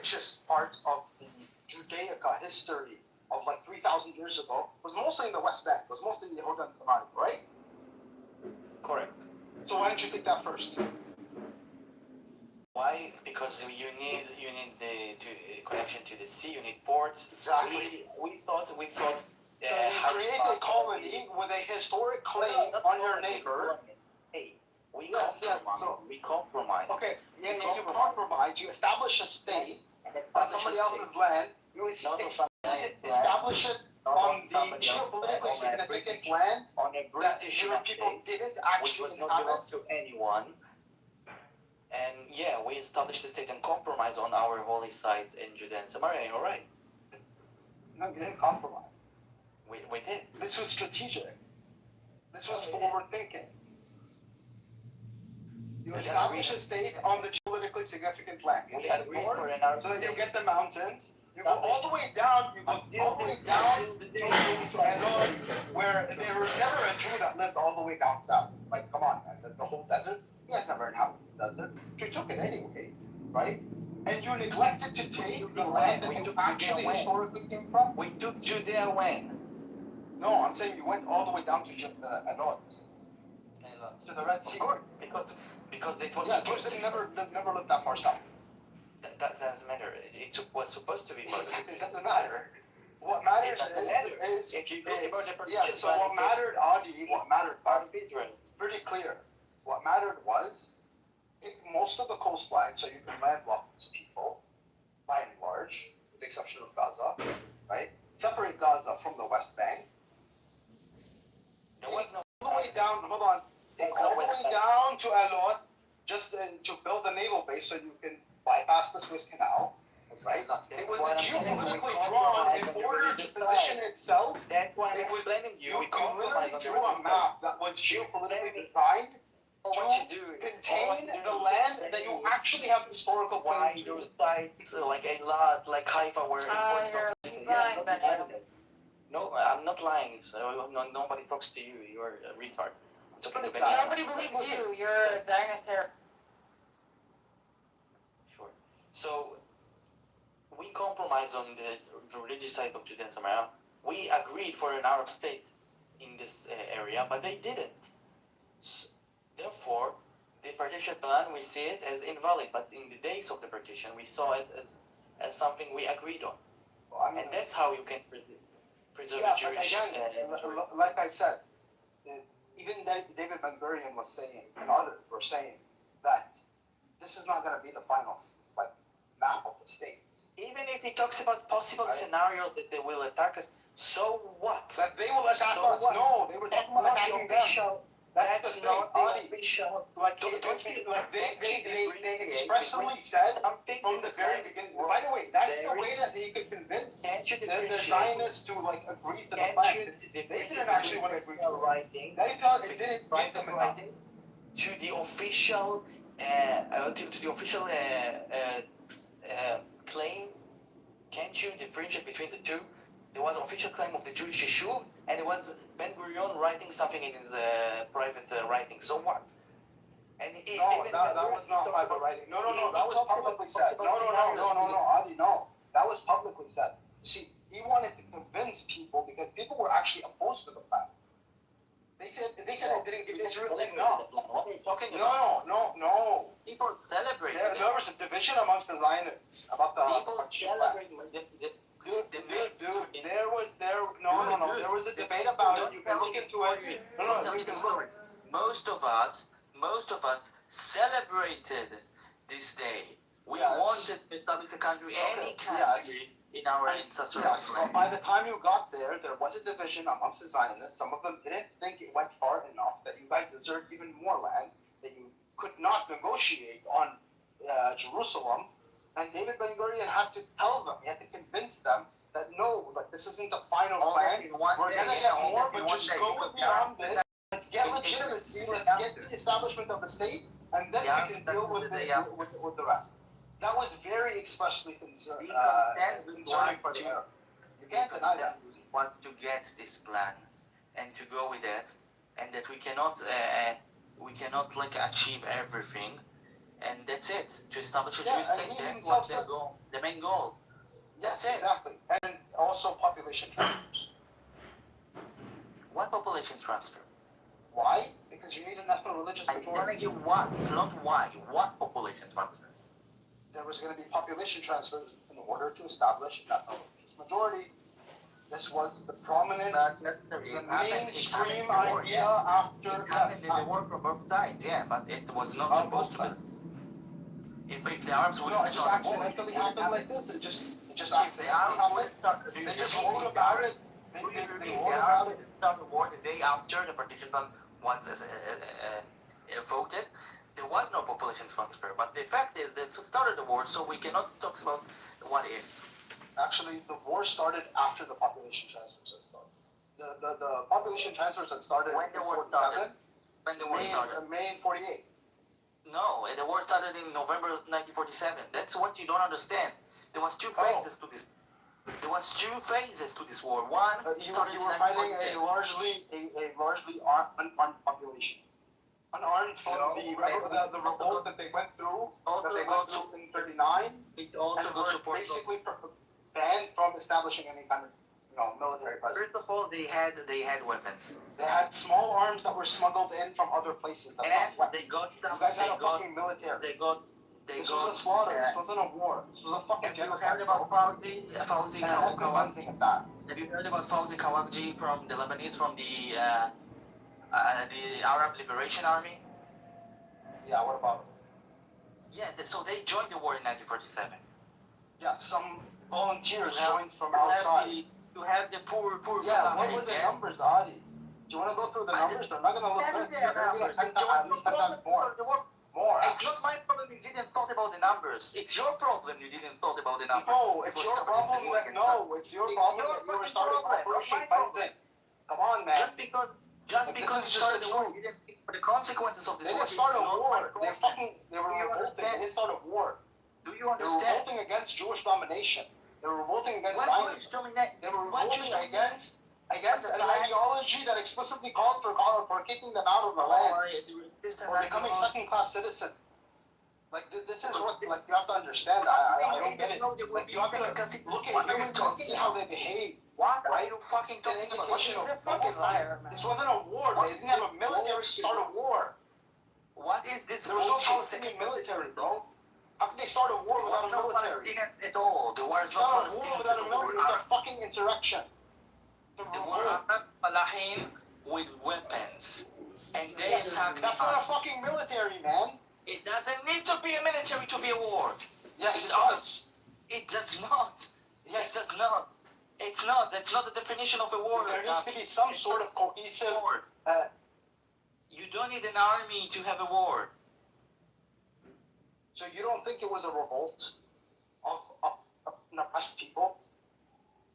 richest part of the Judaica history of like 3,000 years ago was mostly in the West Bank, was mostly in Yehuda and Samaria, right? Correct. So why don't you take that first? Why? Because you need the connection to the sea. You need ports. Exactly. We thought. So you create a colony with a historic claim on your neighbor. Hey, we compromise. Okay, you compromise. You establish a state on somebody else's land. You establish it on the geopolitically significant land that your people didn't actually which was not belong to anyone. And yeah, we established the state and compromise on our holy sites in Judea and Samaria. You're right. No, you didn't compromise. We did. This was strategic. This was forward thinking. You establish a state on the geopolitically significant land. You get the north, so that you get the mountains. You go all the way down. You go all the way down to Elon, where there was never a Jew that lived all the way down south. Like, come on, man. The whole desert. You guys never inhabited the desert. You took it anyway, right? And you neglected to take the land that you actually historically came from. We took Judea when? No, I'm saying you went all the way down to Elot. To the Red Sea. Of course, because it was Jews never lived that far south. That doesn't matter. It was supposed to be. It doesn't matter. What matters is if you go about different. Yeah. So what mattered, Adi? What mattered? Israel. Pretty clear. What mattered was most of the coastline, so you can landlock these people, by and large, with the exception of Gaza, right? Separate Gaza from the West Bank. There was no. All the way down. Hold on. All the way down to Elot, just to build a naval base so you can bypass the Suez Canal. Right? It was geopolitically drawn in order to position itself. That's why I'm explaining you. You literally drew a map that was geopolitically designed to contain the land that you actually have historical claim to. Those sites, like a lot, like Haifa, were important. He's lying, Benny. No, I'm not lying. So nobody talks to you. You're a retard. Nobody believes you. You're a Zionist hair. Sure. So we compromised on the religious side of Judea and Samaria. We agreed for an Arab state in this area, but they didn't. So, therefore, the partition plan, we see it as invalid. But in the days of the partition, we saw it as something we agreed on. Well, I mean, and that's how you can preserve the Jewish. Like I said, even David Ben-Gurion was saying, and others were saying, that this is not going to be the final map of the state. Even if he talks about possible scenarios that they will attack us, so what? That they will attack us? No, they were talking about attacking them. That's not the official. They expressly said from the very beginning. By the way, that's the way that they could convince the Zionists to agree to the plan. They didn't actually want to agree to writing. They thought they didn't write them enough. To the official, claim. Can't you differentiate between the two? There was an official claim of the Jewish Yeshuv, and it was Ben-Gurion writing something in his private writing. So what? And that was not private writing. No, that was publicly said. No, Adi, no. That was publicly said. You see, he wanted to convince people because people were actually opposed to the plan. They said it didn't give Israel enough. No. People celebrate. There was a division amongst the Zionists about the people celebrate. There was a debate about it. You can look into it. Most of us celebrated this day. We wanted to establish a country, any country in our ancestors. So by the time you got there was a division amongst the Zionists. Some of them didn't think it went far enough, that you guys deserved even more land, that you could not negotiate on Jerusalem. And David Ben-Gurion had to tell them, he had to convince them that no, this isn't the final plan. We're going to get more, but just go beyond this. Let's get legitimacy. Let's get the establishment of the state, and then we can deal with the rest. That was very expressly concerning for the Arab. You can't deny that. We want to get this plan and to go with it, and that we cannot achieve everything. and that's it. To establish a Yeah, Jewish state, and that's what their goal, the main goal. Yes, That's it. exactly. And also population transfers. What population transfer? Why? Because you need an ethno-religious I'm telling majority. you what, not why. What population transfer? There was going to be population transfers in order to establish an ethno-religious majority. This was the prominent, Not necessarily. the It happened mainstream in the war, idea yeah. after. It happened in the war from both sides, yeah, but it was not supposed to be. If the Arabs would No, it just start a war, accidentally happened like this. It just if the accidentally Arabs would happened. start, They just wrote about it. They the wrote Arabs about it. would start the war the day after the partition plan was voted. There was no population transfer, but the fact is they started the war, so we cannot talk about what if. Actually, the war started after the population transfers had started. The population transfers had started When the in war 47, started. When the war started. May in 48. No, the war started in November 1947. That's what you don't understand. There was two phases to this. There was two phases to this war. One You started were in fighting 1947. a largely unarmed population. Unarmed from the revolt that they went through, in 39, It also and got were support. basically banned from establishing any kind of military presence. First of all, they had weapons, They had small arms that were smuggled in from other places. That's and not they got some. You guys had a fucking military. This was a slaughter. This wasn't a war. This was a fucking Have you genocide. heard about Fauzi Kawarji? At that. Have you heard about Fauzi Kawarji from the Lebanese, from the Arab Liberation Army? Yeah, what about it? Yeah, so they joined the war in 1947. Yeah, some volunteers To have- joined from outside. To have the poor Yeah, what were the numbers, Adi? Do you want to go through the numbers? They're not going to look good. They're going to be like 10 times, at least 10 times more. More. It's not my problem you didn't thought about the numbers. It's your problem you didn't thought about the numbers. No, it's your problem that it's your problem that you were starting Operation Fencing. Come on, man. Just because you started the war, you didn't think for the consequences of this They war. didn't start a It's not war. my They problem. were revolting. They didn't start a war. Do you They were understand? revolting against Jewish domination. They were revolting against What Zionism. Jewish domination? They were What revolting Jewish against an ideology that explicitly called for kicking them out of the land or becoming second-class citizens. Like this is what you have to understand. I don't get it. Like you have to look at humans and see how they behave. What are you fucking talking about? He's a fucking liar, man. This wasn't a war. They didn't have a military to start a war. What is this There was no bullshit? Palestinian military, bro. How can they start a war without a military? At all. The war is It's not not a war Palestinian. without a military. It's a fucking insurrection. The war Arab Falahin with weapons. And they attacked That's not a us. fucking military, man. It doesn't need to be a military to be a war. Yes, It's it does. It does not. Yes. It does not. It's not. That's not the definition of a war. There needs to be some sort of cohesive. war. You don't need an army to have a war. So you don't think it was a revolt of an oppressed people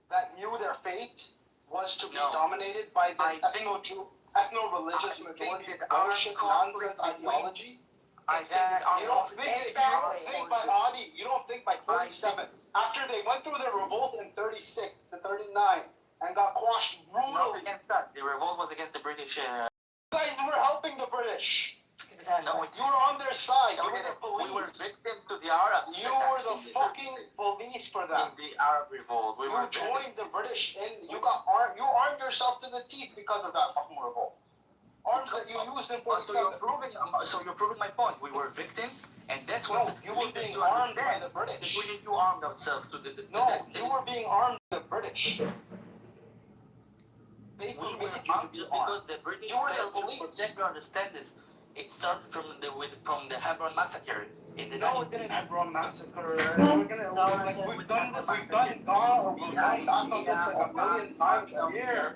that knew their fate was to be No. dominated by I this think- ethno-religious I majority think that our bullshit conflict nonsense ideology? I think that You don't think by Adi, you don't think by 47, after they went through their revolt in 36 to 39 and got quashed not brutally, against that. The revolt was against the British. you guys were helping the British. Exactly. No, You were on their side. You were the we were police. victims to the Arabs. You were the fucking police for them. in the Arab revolt. We were You joined the British in. You got armed. You armed yourself to the teeth because of that fucking revolt. Arms that you used in So you're 47. proving my point. We were victims, and that's No, what you were being armed by the British. We need to arm ourselves to the. No, you were being armed by the British. They We were permitted you to armed be because armed. the British You were the failed to police. protect. You understand this? It started from the Hebron massacre in the No, it didn't have Rome massacre. We're gonna we've done back on this like a million times a year.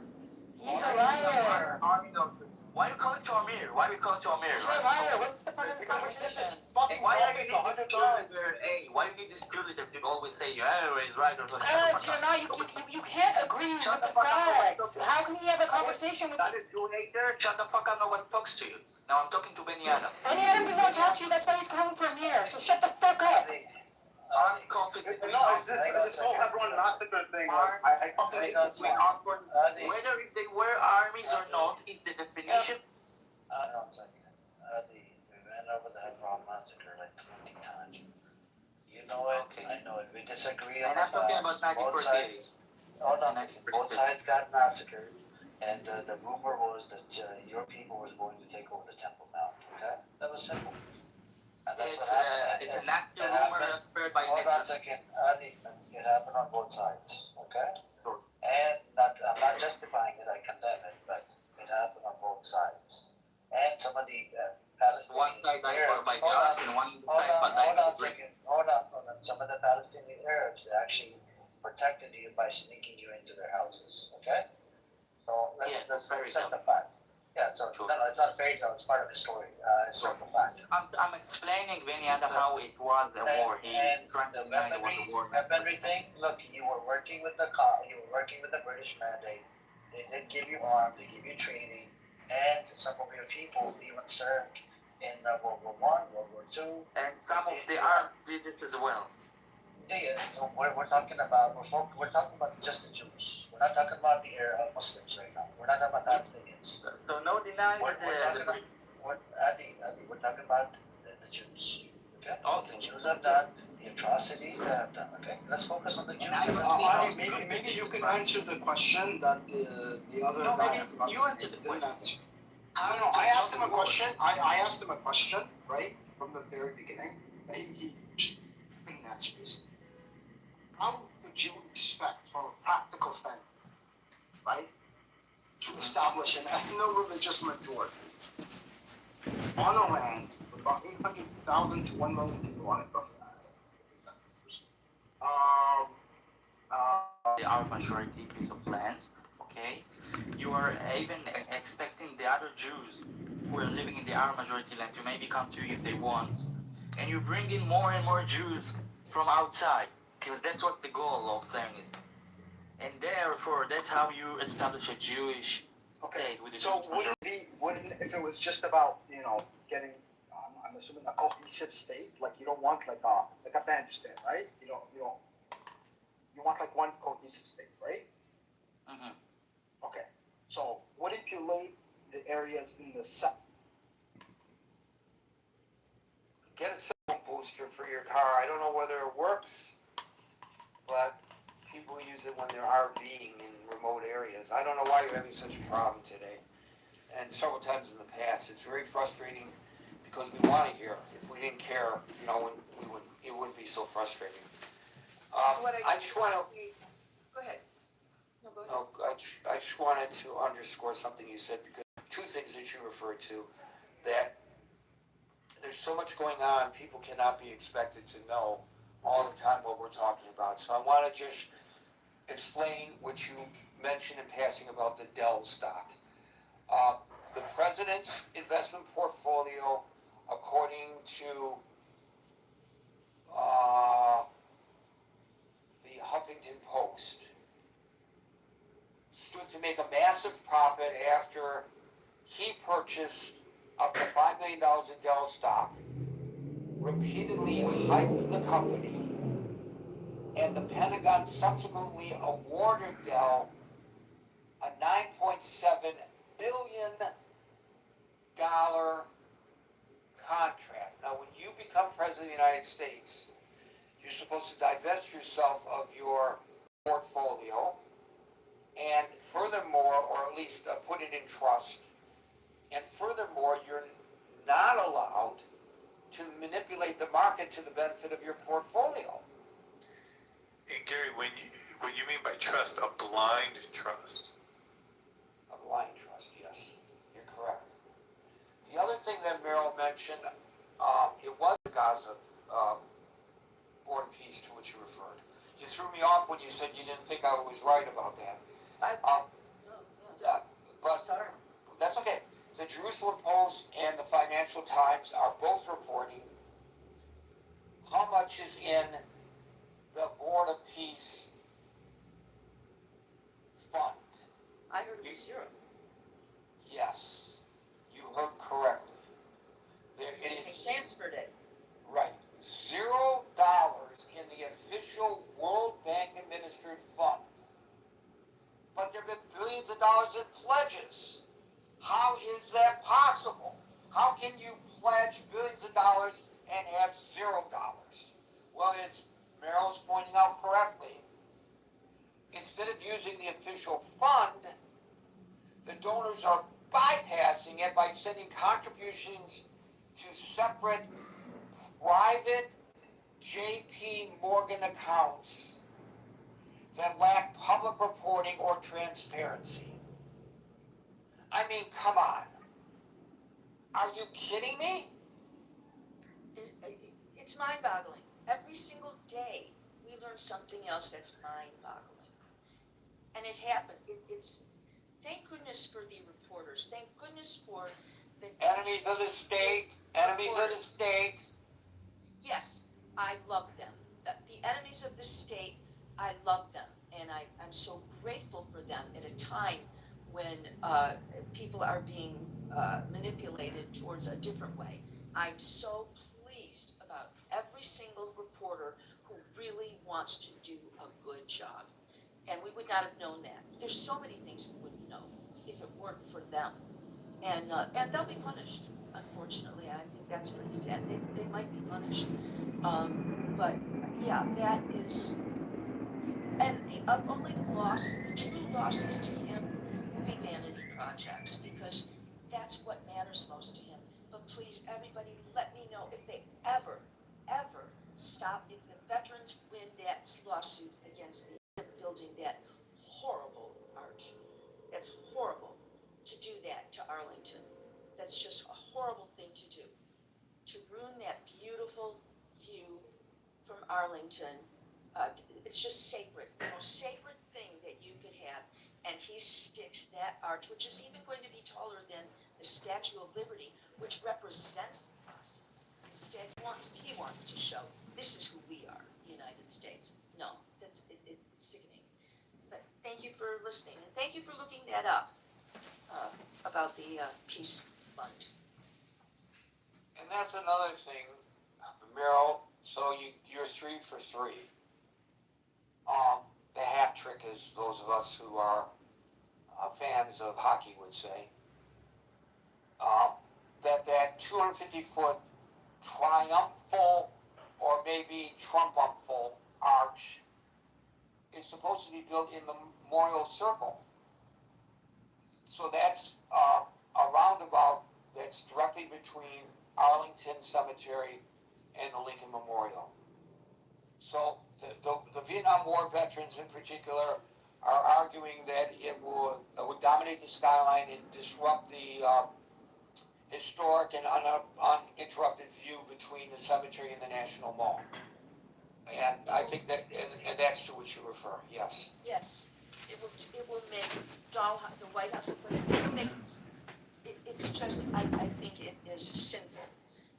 He's a liar. Why you call it to Amir? Why we call it to Amir? He's a liar. What's the point of this conversation? Fucking Why are topic you 100 times. Why you need this cheerleader to always say you're always right or Because you're not, you can't agree with the facts. How can he have a conversation with That you? is you hater. Shut the fuck up. Nobody talks to you. Now I'm talking to Benny Adam. Benny Adam doesn't want to talk to you. That's why he's coming from here. So shut the fuck up. I'm conflict. No, it's this whole Hebron massacre thing. Like, I fucking hate that song. Whether if they were armies or not, is the definition. No, second. The over the Hebron massacre like 20 times. You know it, Okay. I know it. We disagree And on I'm talking about both sides. 1948. Hold on a second. Both sides got massacred, and the rumor was that your people were going to take over the Temple Mount. Okay, that was simple. And that's It's what happened. it's an active It rumor happened. spread by Hold on a Nesta. second, Adi. It happened on both sides. Okay. Sure. And I'm not justifying it. I condemn it, but it happened on both sides. And some of the Palestinian One side died Arabs. by the Arabs and one side died by the Greeks. Hold on. Some of the Palestinian Arabs actually protected you by sneaking you into their houses. Okay? So let's accept the fact. Yeah, so Sure. no, it's not a fairy tale, it's part of the story. It's sort of a fact. I'm explaining Benyada how it was a war. He's trying to deny it was a war. Weaponry thing, look, you were working with the British mandate. They did give you arms, they give you training, and some of your people even served in World War One, World War Two. And some of the Arabs did it as well. Yeah, so we're talking about just the Jews. We're not talking about the Muslims right now. We're not talking about Palestinians. So no denying We're talking about we're talking about the Jews. Okay? Okay. The Jews have done the atrocities they have done. Okay, let's focus on the Jews. Maybe you can answer the question that the other No, guy maybe you answer the didn't question. answer. No, I asked him a question. I asked him a question, right, from the very beginning. He couldn't answer this. How would you expect, from a practical standpoint, right, to establish an ethno-religious majority on a land with about 800,000 to 1 million people on it, The Arab majority piece of lands, okay? You are even expecting the other Jews who are living in the Arab majority land to maybe come to you if they want. And you bring in more and more Jews from outside, because that's what the goal of Zionism. And therefore, that's how you establish a Jewish state with a so Jewish wouldn't if it was just about, getting, I'm assuming a cohesive state, like you don't want like a Bandistan, right? You want like one cohesive state, right? Mm-hmm. Okay. So wouldn't you leave the areas in the south? Get a cell booster for your car. I don't know whether it works, but people use it when they're RVing in remote areas. I don't know why you're having such a problem today. And several times in the past, it's very frustrating because we want to hear. If we didn't care, it wouldn't be so frustrating. I just want to. Go ahead. No, go ahead. No, I just wanted to underscore something you said, because two things that you referred to, that there's so much going on, people cannot be expected to know all the time what we're talking about. So I want to just explain what you mentioned in passing about the Dell stock. The president's investment portfolio, according to the Huffington Post, stood to make a massive profit after he purchased up to $5 million in Dell stock, repeatedly hyped the company, and the Pentagon subsequently awarded Dell a $9.7 billion contract. Now, when you become president of the United States, you're supposed to divest yourself of your portfolio, and furthermore, or at least put it in trust, and furthermore, you're not allowed to manipulate the market to the benefit of your portfolio. And Gary, when you mean by trust, a blind trust? A blind trust, yes. You're correct. The other thing that Merrill mentioned, it was the Gaza War and Peace to which you referred. You threw me off when you said you didn't think I was right about that. But Sorry. that's okay. The Jerusalem Post and the Financial Times are both reporting how much is in the Board of Peace fund. I heard it was zero. Yes, you heard correctly. There They is transferred it. right $0 in the official World Bank administered fund, but there have been billions of dollars in pledges. How is that possible? How can you pledge billions of dollars and have $0. Well, as Merrill's pointing out correctly, instead of using the official fund, the donors are bypassing it by sending contributions to separate private JP Morgan accounts that lack public reporting or transparency. I mean, come on. Are you kidding me? It's mind-boggling. Every single day, we learn something else that's mind-boggling. And it happened. It's thank goodness for the reporters. Thank goodness for the Enemies of the state. Enemies of the state. Yes, I love them. The enemies of the state, I love them. And I'm so grateful for them at a time when people are being manipulated towards a different way. I'm so pleased about every single reporter who really wants to do a good job. And we would not have known that. There's so many things we wouldn't know if it weren't for them. And they'll be punished. Unfortunately, I think that's pretty sad. They might be punished. But yeah, that is. And the only loss, the true losses to him will be vanity projects because that's what matters most to him. But please, everybody, let me know if they ever stop, if the veterans win that lawsuit against the building that horrible arch. That's horrible to do that to Arlington. That's just a horrible thing to do. To ruin that beautiful view from Arlington. It's just sacred, the most sacred thing that you could have. And he sticks that arch, which is even going to be taller than the Statue of Liberty, which represents us. Instead, he wants to show this is who we are, the United States. No, it's sickening. But thank you for listening, and thank you for looking that up about the peace fund. And that's another thing, Merrill. So you're 3 for 3. The hat trick, as those of us who are fans of hockey would say, that 250-foot triumphal or maybe Trumpumphal arch is supposed to be built in the Memorial Circle. So that's a roundabout that's directly between Arlington Cemetery and the Lincoln Memorial. So the Vietnam War veterans in particular are arguing that it would dominate the skyline and disrupt the historic and uninterrupted view between the cemetery and the National Mall. And I think that, and that's to which you refer, yes. Yes, it will make the White House, but it will make, it's just, I think it is sinful.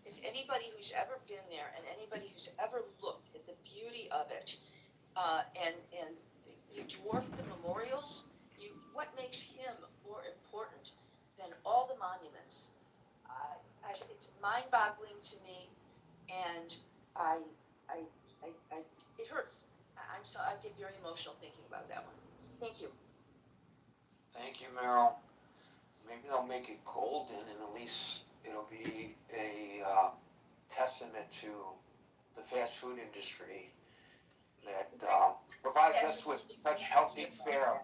If anybody who's ever been there and anybody who's ever looked at the beauty of it, and you dwarf the memorials, what makes him more important than all the monuments? It's mind-boggling to me, and it hurts. I get very emotional thinking about that one. Thank you. Thank you, Merrill. Maybe they'll make it golden, and at least it'll be a testament to the fast food industry that provides us with such healthy fare.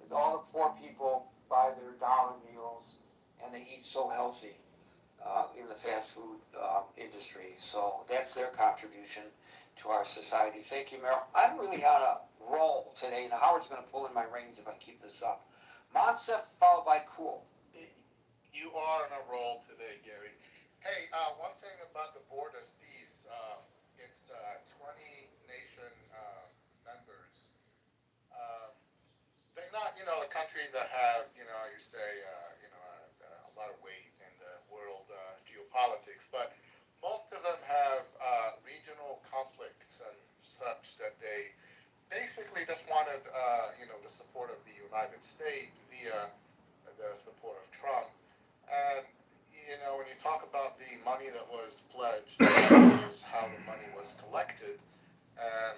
As all the poor people buy their dollar meals, and they eat so healthy in the fast food industry. So that's their contribution to our society. Thank you, Merrill. I'm really on a roll today. Now, Howard's going to pull in my reins if I keep this up. Monsef followed by Cool. You are on a roll today, Gary. Hey, one thing about the Board of Peace, it's 20 nation members. They're not, the countries that have, you say, a lot of weight in the world geopolitics, but most of them have regional conflicts and such that they basically just wanted, the support of the United States via the support of Trump. And, when you talk about the money that was pledged, is how the money was collected, and,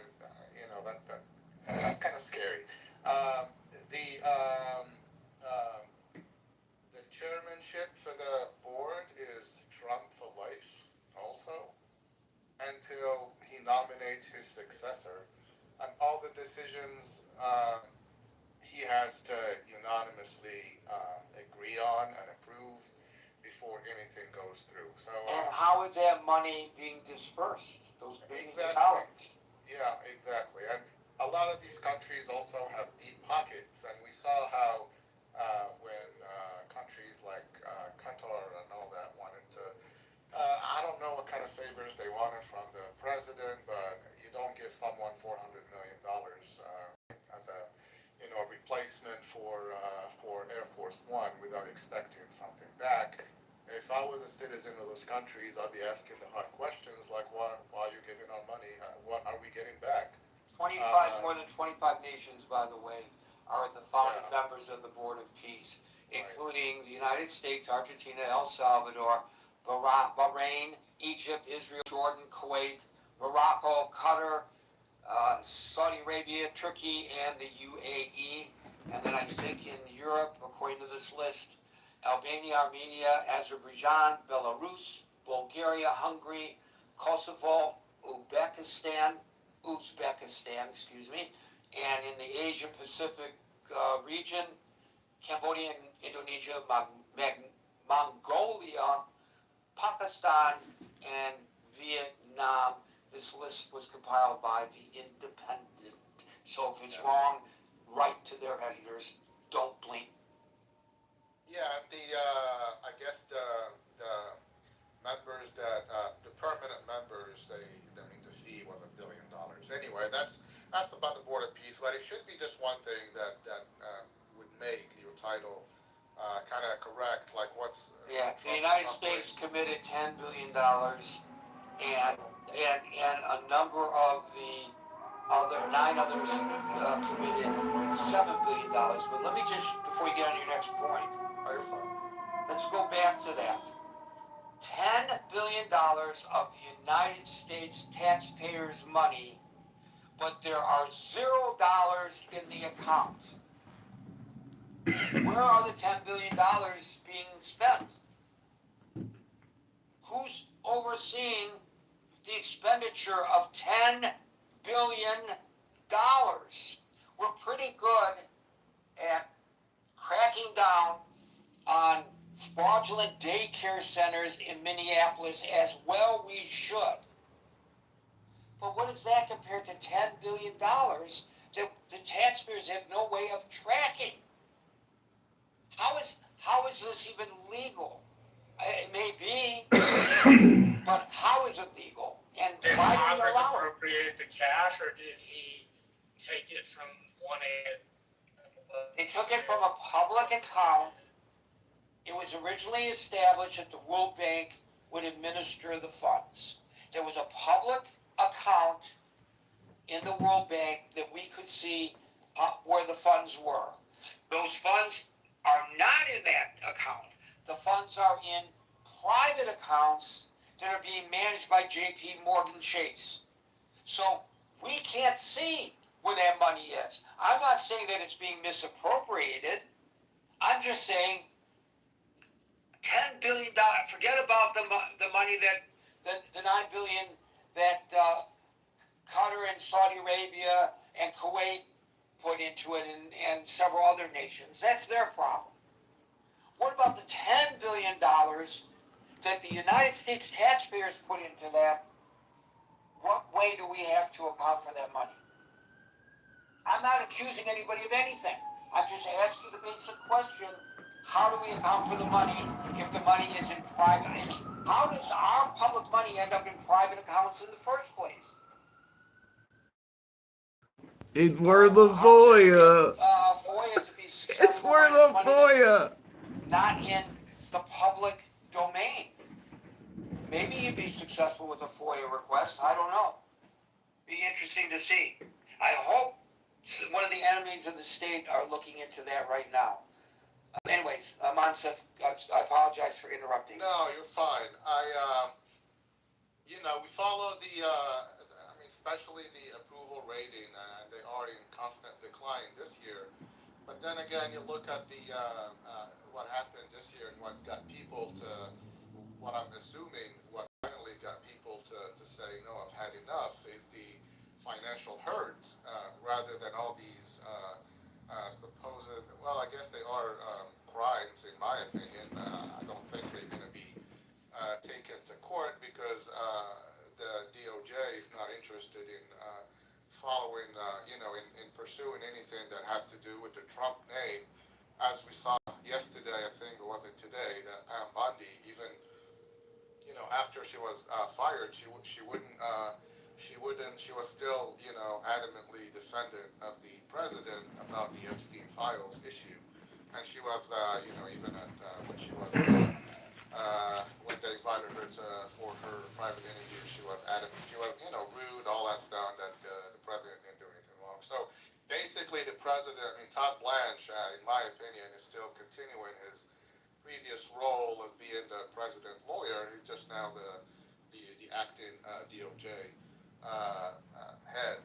that's kind of scary. The chairmanship for the board is Trump for life. predecessor, and all the decisions he has to unanimously agree on and approve before anything goes through. So And how is that money being dispersed? Those billions of exactly. dollars. Yeah, exactly. And a lot of these countries also have deep pockets, and we saw how when countries like Qatar and all that wanted to, I don't know what kind of favors they wanted from the president, but you don't give someone $400 million as a replacement for Air Force One without expecting something back. If I was a citizen of those countries, I'd be asking the hard questions like, why are you giving our money? What are we getting back? 25, more than 25 nations, by the way, are the founding Yeah. members of the Board of Peace, Right. including the United States, Argentina, El Salvador, Bahrain, Egypt, Israel, Jordan, Kuwait, Morocco, Qatar, Saudi Arabia, Turkey, and the UAE. And then I think in Europe, according to this list, Albania, Armenia, Azerbaijan, Belarus, Bulgaria, Hungary, Kosovo, Uzbekistan, and in the Asia Pacific region, Cambodia, Indonesia, Mongolia, Pakistan, and Vietnam. This list was compiled by The Independent. So if it's wrong, write to their editors. Don't blink. Yeah, I guess the members that the permanent members, the fee was $1 billion. Anyway, that's about the Board of Peace, but it should be just one thing that would make your title kind of correct, like what's the United States committed $10 billion, and a number of the other 9 others committed $7 billion. But let me just, before you get on your next point, let's go back to that. $10 billion of the United States taxpayers' money, but there are $0 in the account. Where are the $10 billion being spent? Who's overseeing the expenditure of $10 billion? We're pretty good at cracking down on fraudulent daycare centers in Minneapolis, as well we should. But what is that compared to $10 billion that the taxpayers have no way of tracking? How is this even legal? It may be, but how is it legal? And Did why do we Congress allow it? appropriate the cash, or did he take it from one end? They took it from a public account. It was originally established that the World Bank would administer the funds. There was a public account in the World Bank that we could see where the funds were. Those funds are not in that account. The funds are in private accounts that are being managed by JP Morgan Chase. So we can't see where that money is. I'm not saying that it's being misappropriated. I'm just saying $10 billion. Forget about the money that the $9 billion that Qatar and Saudi Arabia and Kuwait put into it, and several other nations. That's their problem. What about the $10 billion that the United States taxpayers put into that? What way do we have to account for that money? I'm not accusing anybody of anything. I'm just asking the basic question: how do we account for the money if the money is in private? How does our public money end up in private accounts in the first place? It's where the FOIA. FOIA to be It's where the FOIA. Not in the public domain. Maybe you'd be successful with a FOIA request. I don't know. Be interesting to see. I hope one of the enemies of the state are looking into that right now. Anyways, Mansef, I apologize for interrupting. No, you're fine. We follow especially the approval rating, and they are in constant decline this year. But then again, you look at what happened this year and what got people to, what I'm assuming, what finally got people to say, no, I've had enough, is the financial hurt rather than all these supposed, well, I guess they are crimes in my opinion. I don't think they're going to be taken to court because the DOJ is not interested in following, in pursuing anything that has to do with the Trump name. As we saw yesterday, I think, or was it today, that Pam Bondi, even after she was fired, she was still, adamantly defendant of the president about the Epstein files issue, and she was, even at when she was. When they invited her for her private interview, she was adamant. She was, rude, all that stuff. That the president didn't do anything wrong. So basically, the president, Todd Blanche, in my opinion, is still continuing his previous role of being the president lawyer. He's just now the acting DOJ head.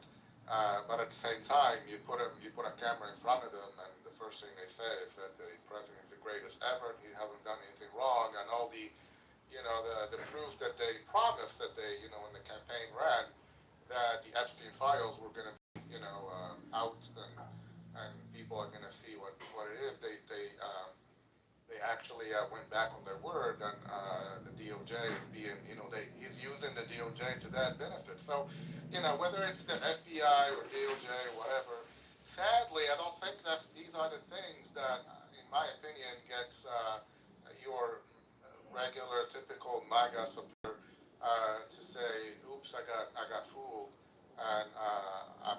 But at the same time, you put a camera in front of them, and the first thing they say is that the president is the greatest ever. He hasn't done anything wrong, and all the the proof that they promised that they when the campaign ran that the Epstein files were going to be out, and people are going to see what it is. They actually went back on their word, and the DOJ is being, he's using the DOJ to that benefit. So, whether it's the FBI or DOJ or whatever, sadly, I don't think these are the things that, in my opinion, gets your regular, typical MAGA supporter to say, "Oops, I got fooled," and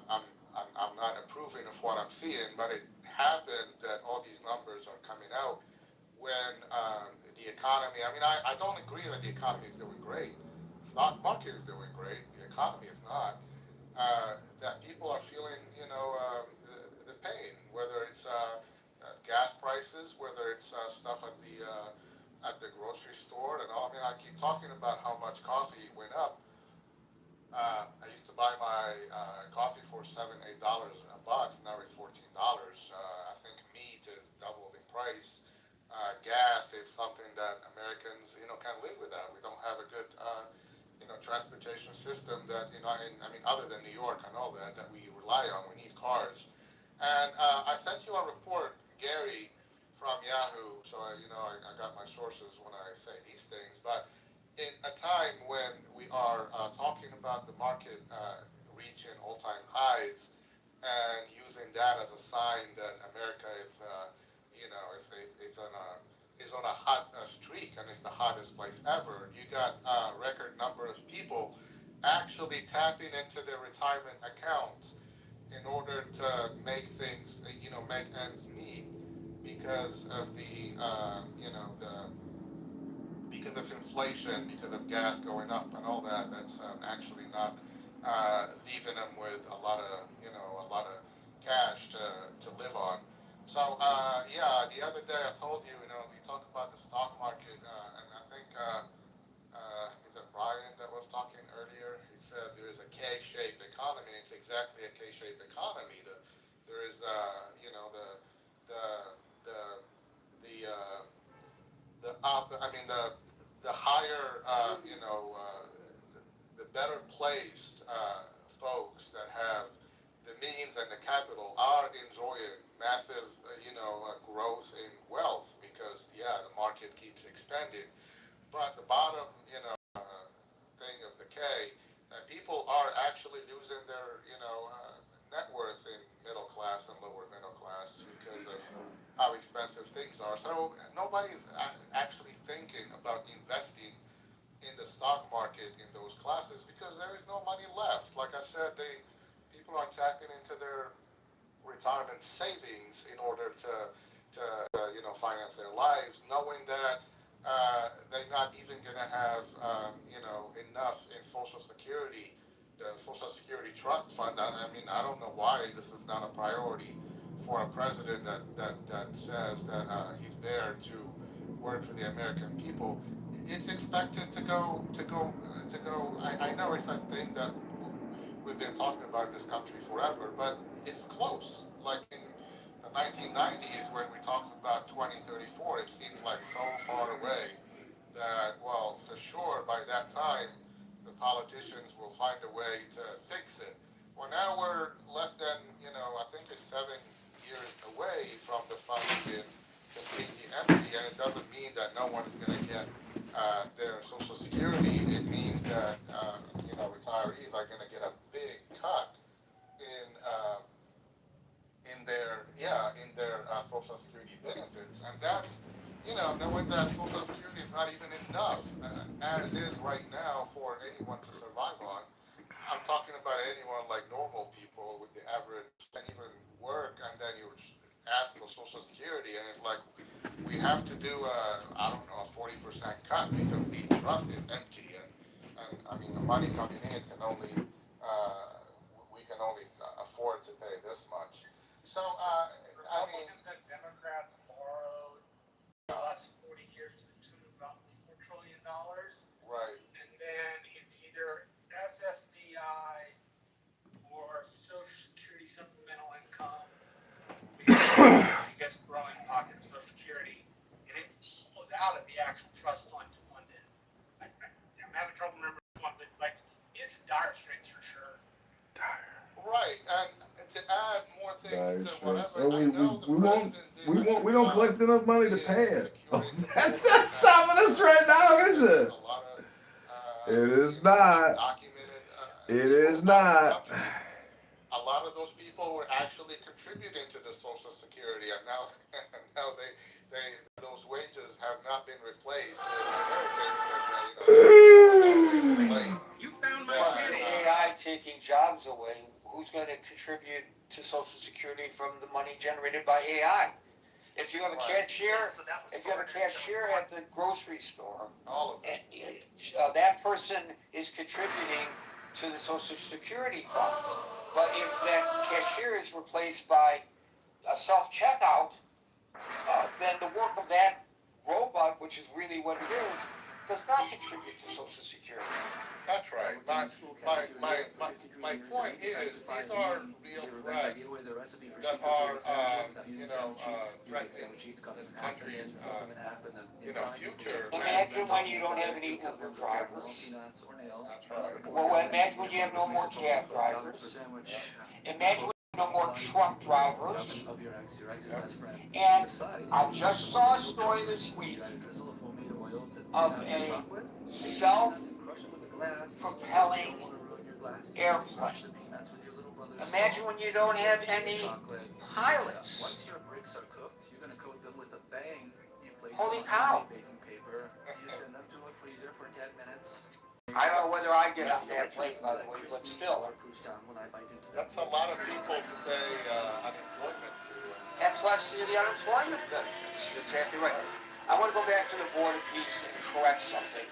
I'm not approving of what I'm seeing. But it happened that all these numbers are coming out when the economy, I don't agree that the economy is doing great. Stock market is doing great. The economy is not. That people are feeling, the pain, whether it's gas prices, whether it's stuff at the grocery store and all. I keep talking about how much coffee went up. I used to buy my coffee for $7, $8 a box. Now it's $14. I think meat is doubled in price. Gas is something that Americans, can live without. We don't have a good, transportation system that, other than New York and all that we rely on. We need cars. And I sent you a report, Gary, from Yahoo, so I got my sources when I say these things. But in a time when we are talking about the market reaching all-time highs and using that as a sign that America is, is on a hot streak, and it's the hottest place ever. You got a record number of people actually tapping into their retirement accounts in order to make things, make ends meet because of because of inflation, because of gas going up and all that. That's actually not leaving them with a lot of cash to live on. So the other day I told you, we talk about the stock market, and I think is it Brian that was talking earlier? He said there is a K-shaped economy. It's exactly a K-shaped economy. There is the up. The higher the better placed folks that have the means and the capital are enjoying massive, growth in wealth because, the market keeps expanding. But the bottom, thing of the K, that people are actually losing their, net worth in middle class and lower middle class because of how expensive things are. So nobody's actually thinking about investing in the stock market in those classes because there is no money left. Like I said, people are tapping into their retirement savings in order to finance their lives, knowing that they're not even going to have enough in Social Security, the Social Security Trust Fund. I don't know why this is not a priority for a president that says that he's there to work for the American people. It's expected to go. I know it's a thing that we've been talking about in this country forever, but it's close. Like in the 1990s, when we talked about 2034, it seems like so far away that, for sure by that time, the politicians will find a way to fix it. Well, now we're less than, I think it's 7 years away from the funds being completely empty, and it doesn't mean that no one is going to get their Social Security. It means that, retirees are going to get a big cut in uh, in their Social Security benefits, and that's knowing that Social Security is not even enough as is right now for anyone to survive on. I'm talking about anyone like normal people with the average can even work, and then you ask for Social Security, and it's like we have to do I don't know, a 40% cut because the trust is empty, and I mean the money coming in can only we can only afford to pay this much. So I mean, Republicans and Democrats borrowed the last 40 years to the tune of about $4 trillion, right. and then it's either SSDI or Social Security supplemental income, because it's the biggest growing pocket of Social Security, and it pulls out of the actual trust fund to fund it. I'm having trouble remembering this one, but like it's dire straits for sure. Right, and to add more things to whatever, Oh, I know the president did a good we don't job collect enough money to in pay it. Oh, securing the that's border not stopping us right now, is There's it? a lot of It is not. documented It people is out of the not. country. A lot of those people were actually contributing to the Social Security, and now now they those wages have not been replaced with Americans, and late. You found my Plus Yeah, the titty. AI taking jobs away, who's going to contribute to Social Security from the money generated by AI? If you have a cashier, if you have a cashier at the grocery store, all of them. and that person is contributing to the Social Security funds. But if that cashier is replaced by a self-checkout, then the work of that robot, which is really what it is, does not contribute to Social Security. That's right. My point is, these are real threats that are, threatening this country's, future. Imagine when you don't have any Uber drivers. That's right. Well, imagine when you have no more cab drivers. Imagine when you have no more truck drivers. And I just saw a story this week of a self-propelling airplane. Imagine when you don't have any pilots. Holy cow. I don't know whether I get on that plane, by the way, but still. That's a lot of people to pay unemployment to. And plus the unemployment benefits. You're exactly right. I want to go back to the Board of Peace and correct something.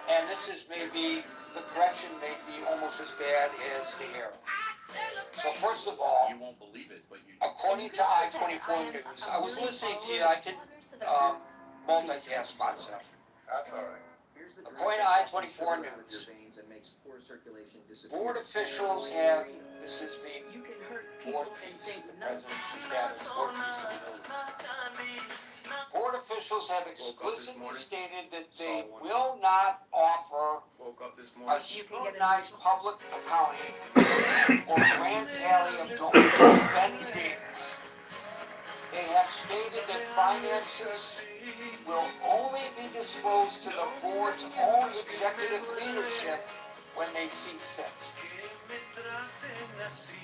And this is maybe, the correction may be almost as bad as the error. So first of all, You won't believe it, but you according to I-24 News, I was listening to you, I could multitask myself. That's all right. According to I-24 News, board officials have, this is the Board of Peace, the president's status, Board of Peace of the Middle East. Board officials have explicitly stated that they will not offer a scrutinized public accounting or grand tally of donor spending. They have stated that finances will only be disclosed to the board's own executive leadership when they see fit.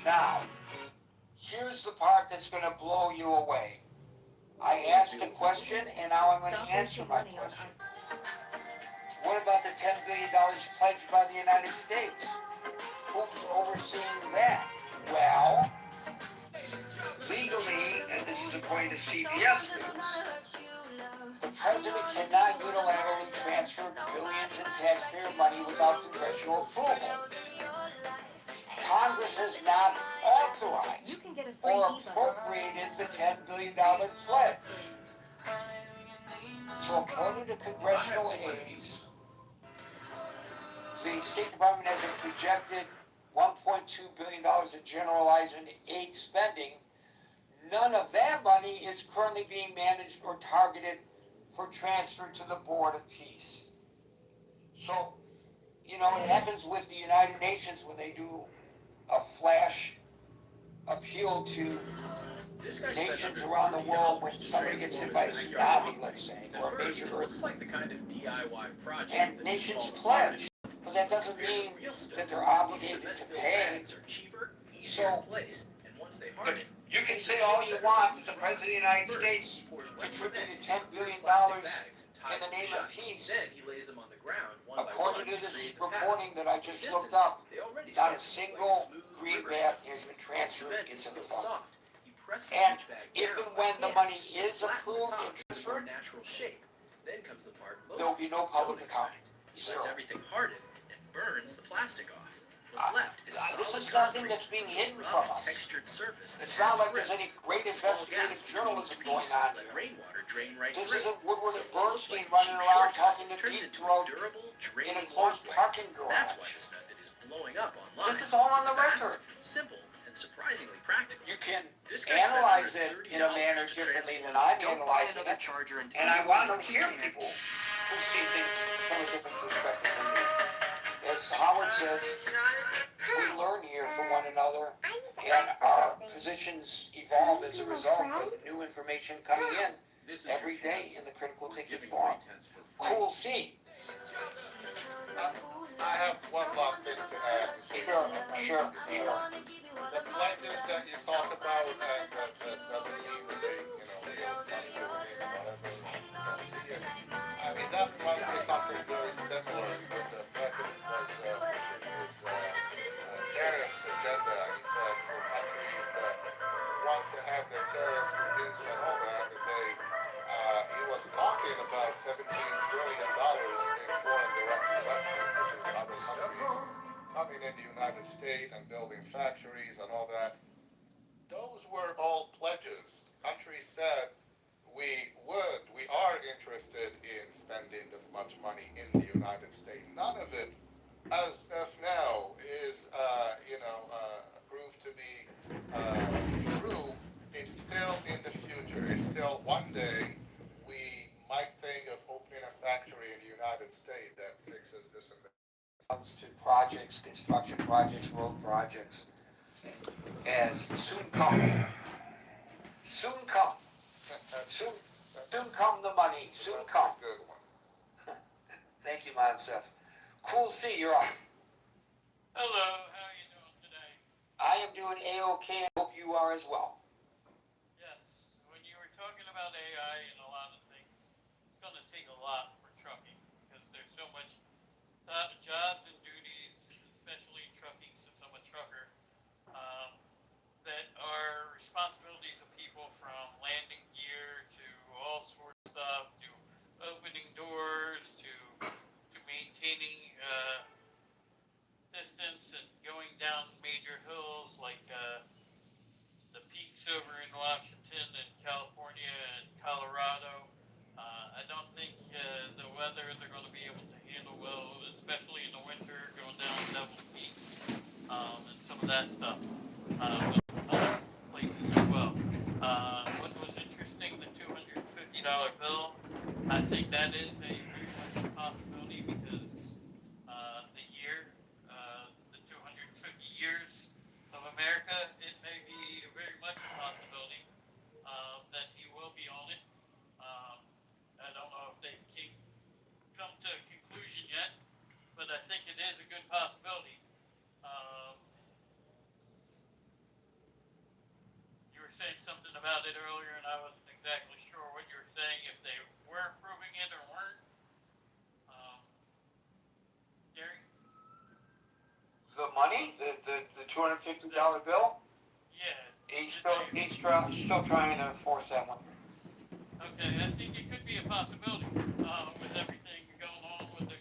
Now, here's the part that's going to blow you away. I asked a question, and now I'm going to answer my question. What about the $10 billion pledged by the United States? Who's overseeing that? Well, legally, and this is according to CBS News, the president cannot unilaterally transfer billions in taxpayer money without congressional approval. Congress has not authorized or appropriated the $10 billion pledge. So according to congressional aides, the State Department has a projected $1.2 billion in generalized aid spending. None of that money is currently being managed or targeted for transfer to the Board of Peace. So, it happens with the United Nations when they do a flash appeal to nations around the world when somebody gets hit by a tsunami, let's say, or a major earthquake. And nations pledge, but that doesn't mean that they're obligated to pay. So, if you can say all you want that the President of the United States contributed $10 billion in the name of peace. According to this reporting that I just looked up, not a single greenback has been transferred into the fund. And if and when the money is approved and transferred, there will be no public accounting. Zero. This is nothing that's being hidden from us. It's not like there's any great investigative journalism going on here. This isn't Woodward and Bernstein running around talking to deep throat in a closed parking garage. This is all on the record. You can analyze it in a manner differently than I'm analyzing it, and I want to hear people who see things from a different perspective than me. As Howard says, we learn here from one another, and our positions evolve as a result of new information coming in every day in the Critical Thinking Forum. Cool C. I have one last thing to add. Sure. The pledges that you talk about, that doesn't mean that they, will come to it, whatever. I mean, that reminds me of something very similar when the president was pushing his terrorist agenda. He said for countries that want to have their terrorists reduced and all that he was talking about $17 trillion in foreign direct investment, which is other countries coming in the United States and building factories and all that. Those were all pledges. Countries said we are interested in spending this much money in the United States. None of it, as of now, is proved to be true. It's still in the future. It's still one day we might think of opening a factory in the United States that fixes this and that. Comes to projects, construction projects, road projects, as soon come the money, soon come. Good one. Thank you, Monsef. Cool C, you're on. Hello, how are you doing today? I am doing A-OK, I hope you are as well. Yes, when you were talking about AI and a lot of things, it's going to take a lot for trucking because there's so much jobs and duties, especially in trucking since I'm a trucker, that are responsibilities of people from landing gear to all sorts of stuff, to opening doors, to maintaining distance and going down major hills like the peaks over in Washington and California and Colorado. I don't think the weather they're going to be able to handle well, especially in the winter, going down Devil's Peak and some of that stuff. With other places as well. What was interesting, the $250 bill, I think that is a very much a possibility because the year, the 250 years of America, it may be very much a possibility that he will be on it. I don't know if they've come to a conclusion yet, but I think it is a good possibility. You were saying something about it earlier, and I wasn't exactly sure what you were saying, if they were approving it or weren't. Gary? The money, the $250 bill? Yeah. He's still trying to force that one. Okay, I think it could be a possibility with everything going on with the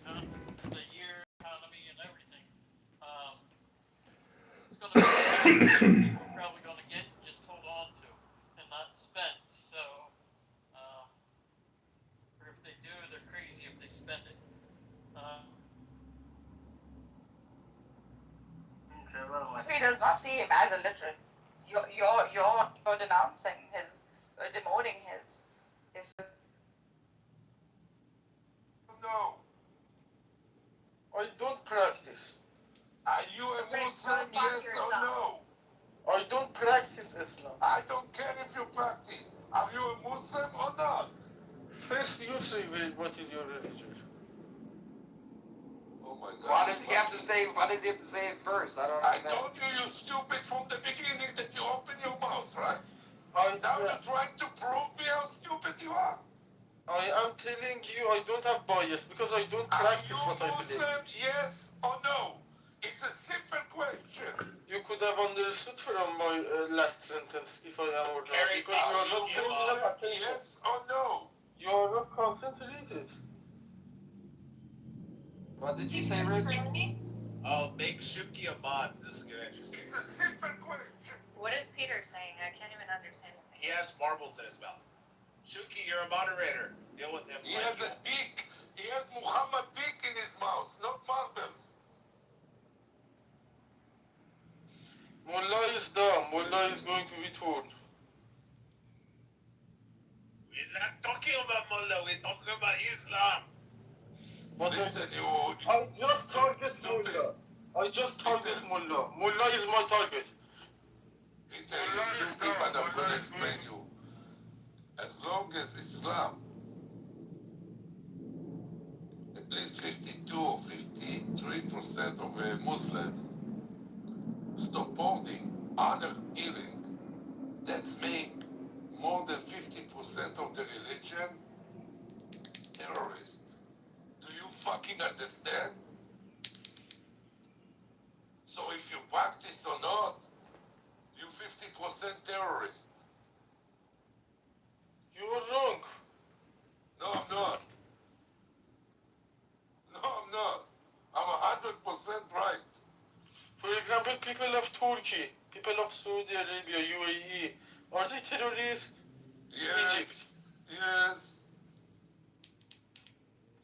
year economy and everything. It's going to be something people are probably going to get and just hold on to and not spend. So, or if they do, they're crazy if they spend it. He does not see him as a literate. You're denouncing his, demoting his. No, I don't practice. Are you a Muslim, yes or no? I don't practice Islam. I don't care if you practice. Are you a Muslim or not? First, you say what is your religion. Oh my God. Why does he have to say? Why does he have to say it first? I don't I understand. told you you're stupid from the beginning that you open your mouth, right? I Now you're trying to prove me how stupid you are. am telling you I don't have bias because I don't Are practice you what I believe. Muslim, yes or no? It's a simple question. You could have understood from my last sentence if I am or not. Gary, Because you are not Are you paying enough Muslim, attention. yes or no? You are not concentrated. What did you say, Rich? Oh, make Shuki a mod. This is gonna interesting. It's a simple question. What is Peter saying? I can't even understand what He has marbles in his mouth. Shuki, you're a moderator. Deal with him. He has a dick. He has Muhammad dick in his mouth, not marbles. Mullah is dumb. Mullah is going to be torn. We're not talking about Mullah. We're talking about Islam. But Listen, you. I just target stupid. Mullah. I just target Mullah. Mullah is my target. Peter, you're stupid, but I'm going to explain you. As long as Islam, at least 52 or 53% of Muslims stop holding honor killing, that's make more than 50% of the religion terrorist. Do you fucking understand? So if you practice or not, you 50% terrorist. You are wrong. No, I'm not. No, I'm not. I'm 100% right. For example, people of Turkey, people of Saudi Arabia, UAE, are they terrorists? Yes. Egypt. Yes.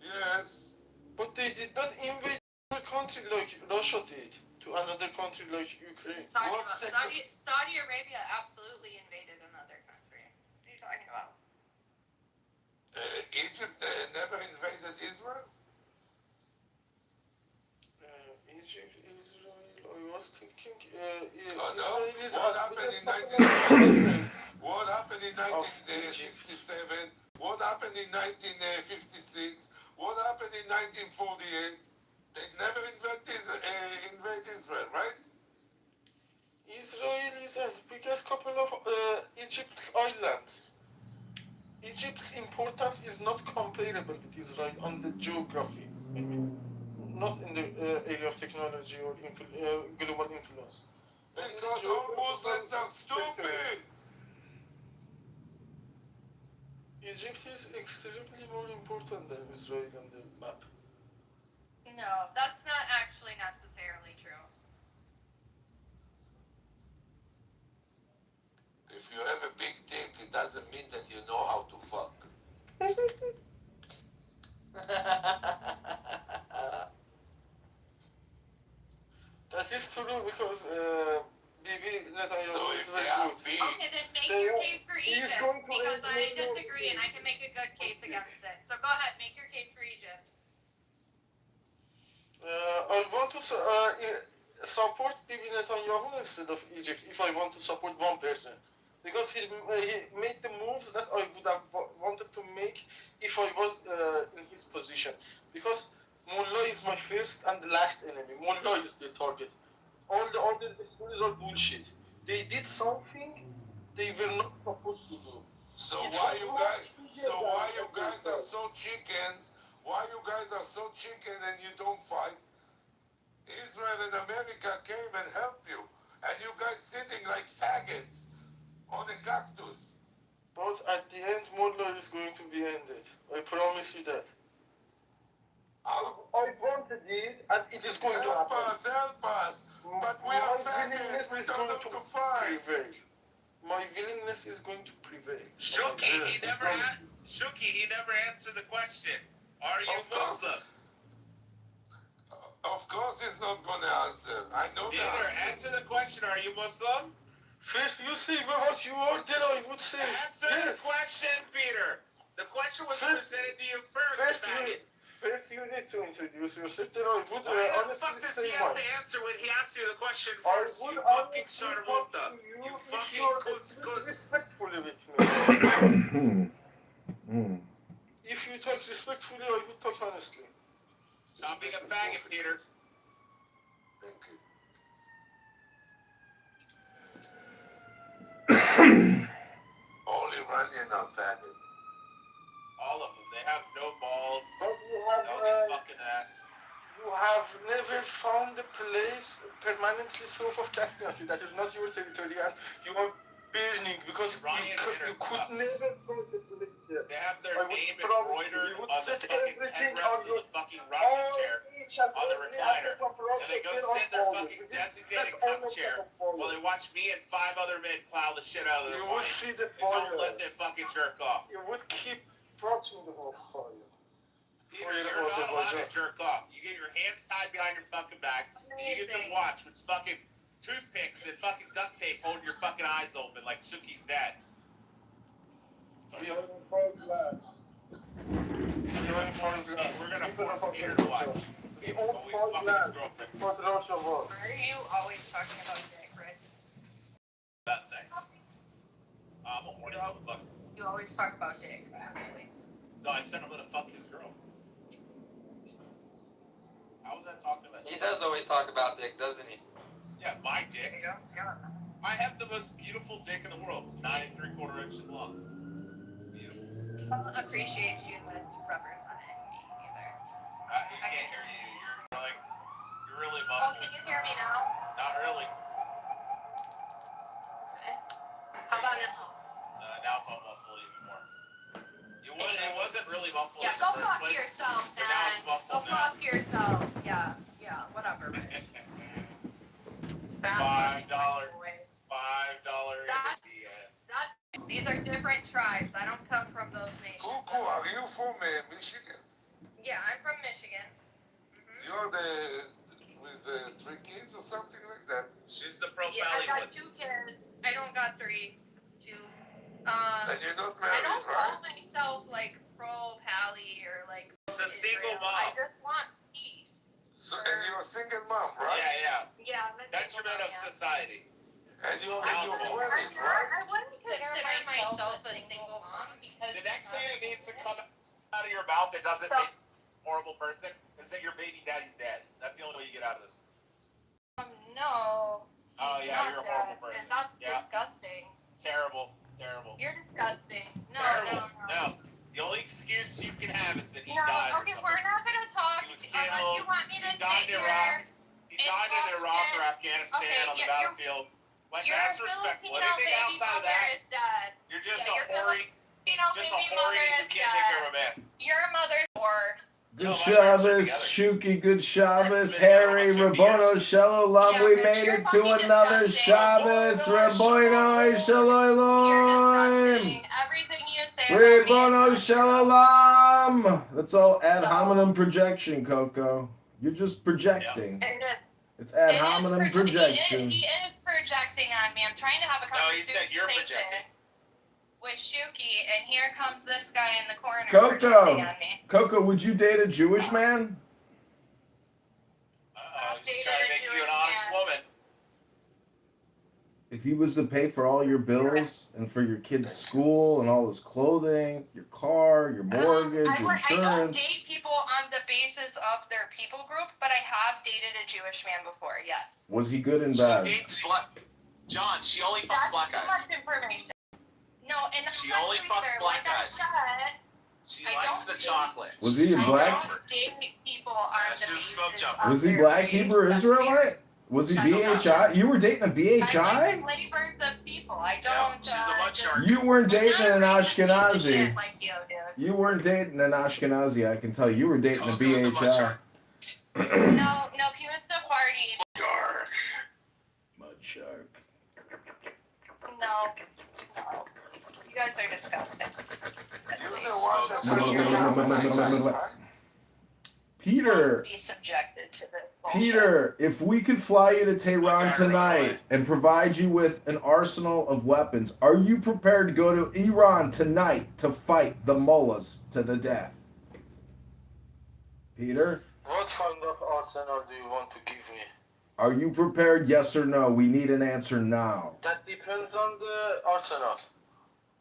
Yes. But they did not invade a country like Russia did to another country like Ukraine. Saudi Arabia absolutely invaded another country. What are you talking about? Egypt never invaded Israel? Egypt, Israel, I was thinking, Oh, no? Israel is What happened in 1967? What happened in 1967? What happened in 1956? What happened in 1948? They never invade Israel, right? Israel is as big as couple of Egypt's islands. Egypt's importance is not comparable with Israel on the geography. I mean, not in the area of technology or global influence. Because all Muslims are stupid. Egypt is extremely more important than Israel on the map. No, that's not actually necessarily true. If you have a big dick, it doesn't mean that you know how to fuck. That is true because Bibi Netanyahu So is if very they are good. big, Okay, then make your case for Egypt, because I disagree and I can make a good case against it. So go ahead, make your case for Egypt. I want to support Bibi Netanyahu instead of Egypt if I want to support one person. Because he made the moves that I would have wanted to make if I was in his position. Because Mullah is my first and last enemy. Mullah is the target. All the other stories are bullshit. They did something they were not supposed to do. so why you guys are so chickens? Why you guys are so chicken and you don't fight? Israel and America came and helped you, and you guys sitting like faggots on a cactus. But at the end, Mullah is going to be ended. I promise you that. I wanted it, and it is going to happen. Help us! But we are faggots, we don't know to fight. Prevail. My willingness is going to prevail. Shuki, he never answered the question. Are you Muslim? Of course he's not gonna answer. I know the Peter, answer. answer the question. Are you Muslim? First, you say what you are, then I would say. Answer the question, Peter. The question was presented to you first, faggot. first you need to introduce yourself. Then I would Why the honestly fuck does say he have one. to answer when he asks you the question I first? would You fucking honestly talk sharmuta. to you You if fucking you are kuts kuts. respectfully with me. If you talk respectfully, I would talk honestly. Stop being a faggot, Peter. Thank you. All Iranian are faggot. All of them. They have no balls, But you have, no fucking ass. you have never found a place permanently south of Caspian Sea. That is not your territory, and you are burning because Iranian you could cups. never find a place there. They have their I would name promise embroidered you would on the set fucking everything headrest on of your the fucking rocking chair, each and on the every recliner, aspect of and they go project sit in their on fucking fire. designated That's all cup of chair them fire. while they watch me and 5 other men plow the shit out of their You would wine. see the And don't fire. let them fucking jerk off. You would keep watching the fire. Peter, you're not allowed to jerk off. You get your hands tied behind your fucking back, and you get to watch with fucking toothpicks and fucking duct tape holding your fucking eyes open like Shookie's dad. We are in fire land. We're gonna force Peter to watch. We own But we fire fuck his land. girlfriend But Russia was. Why are you always talking about dick, Rick? about sex. I'm a horny motherfucker. You always talk about dick, actually. No, I said I'm gonna fuck his girl. How was that talking about? He does always talk about dick, doesn't he? Yeah, my dick. Yeah. I have the most beautiful dick in the world. It's 9 3/4 inches long. It's beautiful. Appreciates you when it's representing me either. He can't hear you. You're really Oh, muffled. can you hear me now? Not really. Okay. How about now? Now it's all muffled even more. It wasn't really muffled Yeah, in the go first fuck place. yourself, But now man. it's muffled Go now. fuck yourself. Yeah, whatever, man. $5. $5 That- yeah. These are different tribes. I don't come from those nations. Cuckoo, are you from Michigan? Yeah, I'm from Michigan. Mm-hmm. You're with 3 kids or something like that? She's the pro Yeah, I got Bollywood. 2 kids. I don't got 3. 2. And you're not I married, don't right? call myself like pro Pally or like It's a single Israel. mom. I just want peace. So, and you're a single mom, right? Yeah. Yeah, I'm a Detriment single of mom, yeah. society. And you're in your Alcohol. 20s, right? I wouldn't consider myself a single mom because The next thing that needs to come out of your mouth that doesn't make you a horrible person is that your baby daddy's dead. That's the only way you get out of this. no. Oh, he's yeah, not you're a dead. horrible person. And that's Yeah. disgusting. It's terrible. You're disgusting. No, Terrible. no. The only excuse you can have is that he No, died. okay, or we're something. not gonna talk He was unless killed. you want me to He died sit in here. Iraq. He and died talk in Iraq shit. or Afghanistan Okay, on the you're- battlefield. Like, Your that's respectful. Filipino Anything baby outside of mother that, is dead. you're just Yeah, a your hoary, Filipino just a baby hoary mother who is can't take care of a dead. man. Your mother's poor. Good No, my parents are Shabbos, together. Shuki, good Shabbos, It's been Harry, almost 50 Rabbono, years. Shalom. Yeah, We but made you're it to fucking another disgusting. Shabbos. Rabbono, You're Shalom. disgusting. Everything you say about me Rabbono, is not true. Shalom. That's all ad So- hominem projection, Coco. You're just projecting. It is. It's ad It is hominem projection. projection. He is projecting on me. I'm trying to have a No, he conversation said you're projecting. with Shuki, and here comes this guy in the corner Coco. projecting on me. Coco, would you date a Jewish man? He's trying to make you an honest woman. If he was to pay for all your bills and for your kids' school and all his clothing, your car, your mortgage, I don't insurance. date people on the basis of their people group, but I have dated a Jewish man before, yes. Was he good and She bad? dates black. John, she only fucks That's black too guys. much information. No, and that's She not only true fucks either. black Like I guys. said, She I likes don't the date- chocolate. Was he a I black? don't date people on Yeah, the she's a basis smoke jumper. of Was he their black race. Hebrew That's Israelite? weird. Was he She's a BHI? You were dating a I BHI? like flavors of people. I don't. she's a mud just- shark. You weren't I'm dating not an a racist piece of Ashkenazi. shit like you, dude. You weren't dating an Ashkenazi, I can tell. You were dating a Coco's a mud BHI. shark. No, he was the party. Shark. Mud shark. No. You guys are disgusting. You're Please the one that No, said no, you're no, no, not no, no, no, no, no, no. right? Peter, be subjected to this bullshit. Peter, if we could fly you to Tehran Okay, tonight right. and provide you with an arsenal of weapons, are you prepared to go to Mm-hmm. Iran tonight to fight the mullahs to the death? No, no, people with the party. You guys are disgusting. Peter, if we could fly you to Tehran tonight and provide you with an arsenal of weapons, are you prepared to go to Iran tonight to fight the mullahs to the death? Peter, What kind of arsenal do you want to give me? are you prepared? Yes or no? We need an answer now. That depends on the arsenal.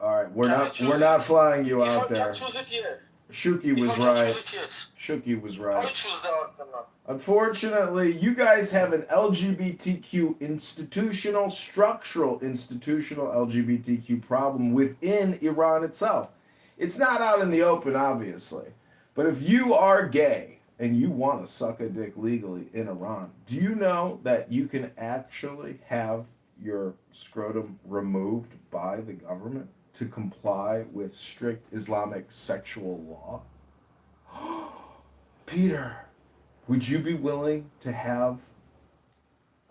All right, we're Can I not choose we're not it? flying you If I out can there. choose it, yes. Shuki If was I can right. choose it, yes. Shuki was I right. choose the arsenal. Unfortunately, you guys have an LGBTQ structural institutional LGBTQ problem within Iran itself. It's not out in the open, obviously. But if you are gay and you want to suck a dick legally in Iran, do you know that you can actually have your scrotum removed by the government to comply with strict Islamic sexual law? Peter, would you be willing to have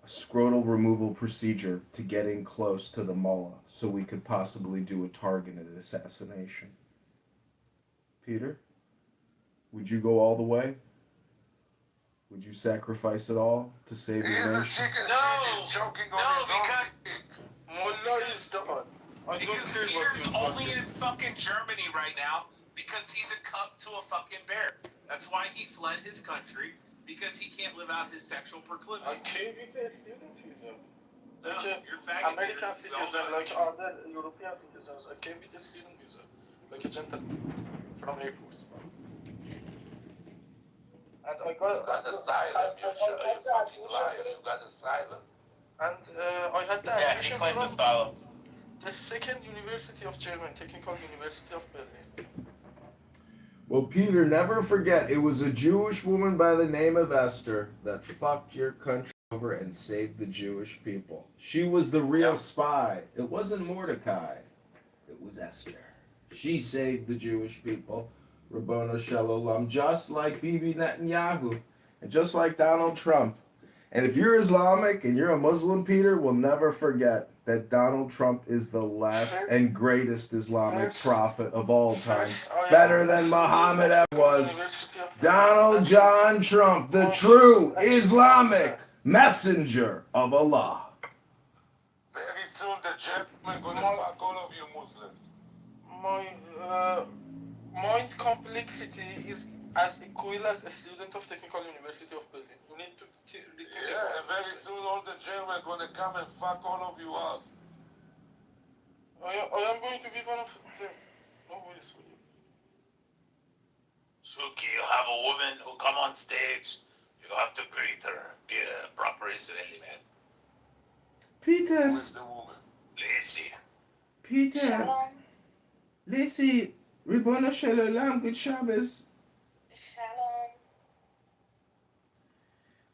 a scrotal removal procedure to getting close to the mullah so we could possibly do a targeted assassination? Peter, would you go all the way? Would you sacrifice it all to save your nation? Because Mullah is done. I don't Because care what Peter's you only fucking- in fucking Germany right now because he's a cup to a fucking bear. That's why he fled his country, because he can't live out his sexual I proclivities. came with a student visa. No, Like you're a faggot. American Peter. We all citizen, know like it. other European citizens. I came with a student visa. Like a gentleman from airport. And I got asylum, you fucking liar. You got asylum. And I had the Yeah, he admission claimed from asylum. the second University of Germany, Technical University of Berlin. Well, Peter, never forget, it was a Jewish woman by the name of Esther that fucked your country over and saved the Jewish people. She was the real spy. It wasn't Mordecai. It was Esther. She saved the Jewish people. Rabbona Shalom, just like Bibi Netanyahu and just like Donald Trump. And if you're Islamic and you're a Muslim, Peter, we'll never forget that Donald Trump is the last and greatest Islamic prophet of all time. Better than Muhammad ever was. Donald John Trump, the true Islamic messenger of Allah. Very soon the German gonna fuck all of you Muslims. My mind complexity is as equal as a student of Technical University of Berlin. You need to rethink Yeah, about and very it. soon all the Germans gonna come and fuck all of you up. I am going to be one of them. No worries for you. Suki, you have a woman who come on stage. You have to greet her. Be a proper Israeli man. Peter, Who's the woman? Lazy. Peter, Lacey, Rabbona Shalom, good Shabbos. Shalom.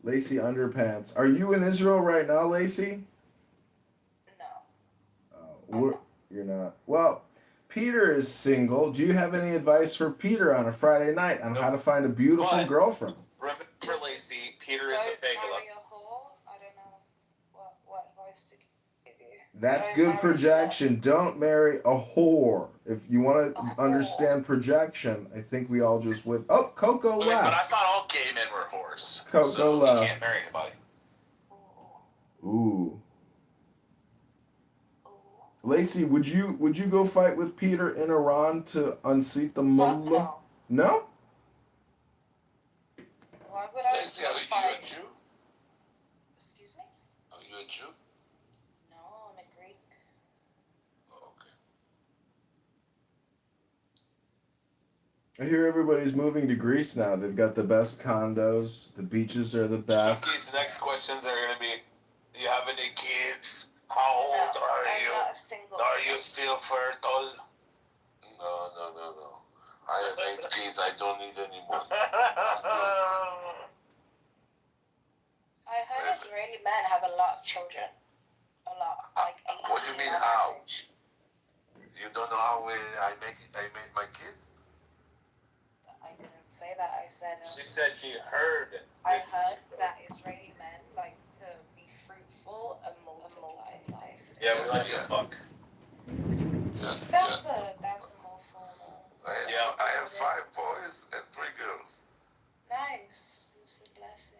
Lacey Underpants. Are you in Israel right now, Lacey? No. You're not. Well, Peter is single. Do you have any advice for Peter on a Friday night on how to find a beautiful But- girlfriend? Remember, Lacey, Peter is a Don't faggot. marry a whore. I don't know what advice to give you. That's Don't good marry projection. Don't marry a whore. If you want A to whore. understand projection, I think we all just went. Oh, Coco Okay, but I left. thought all gay men were whores. Coco so you left. can't marry anybody. Ooh. Ooh, Ooh. Lacey, would you go fight with Peter in Iran to unseat the Fuck mullah? no. No? Why would I Lacey, are you a fight? Jew? Excuse me? Are you a Jew? No, I'm a Greek. Oh, okay. I hear everybody's moving to Greece now. They've got the best condos. The beaches are the best. Suki's next questions are gonna be, do you have any kids? How old No, are I'm you? not a single. Are you still fertile? No. I have 8 kids. I don't need any more. I heard Israeli men have a lot of children. A lot. Like 8 What do you mean, on how? average. You don't know how I made my kids? I didn't say that. I said She said she heard. I heard that Israeli men like to be fruitful and multiply. Yeah, we like Yeah. to fuck. Yeah. That's a more formal. I have 5 boys and 3 girls. Nice. It's a blessing.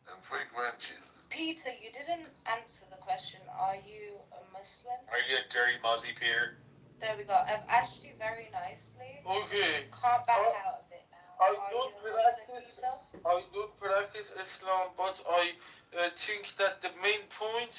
And 3 grandchildren. Peter, you didn't answer the question. Are you a Muslim? Are you a dirty muzzy, Peter? There we go. I've asked you very nicely. Okay. Can't back out of it now. I Are don't you Muslim practice. yourself? I don't practice Islam, but I think that the main point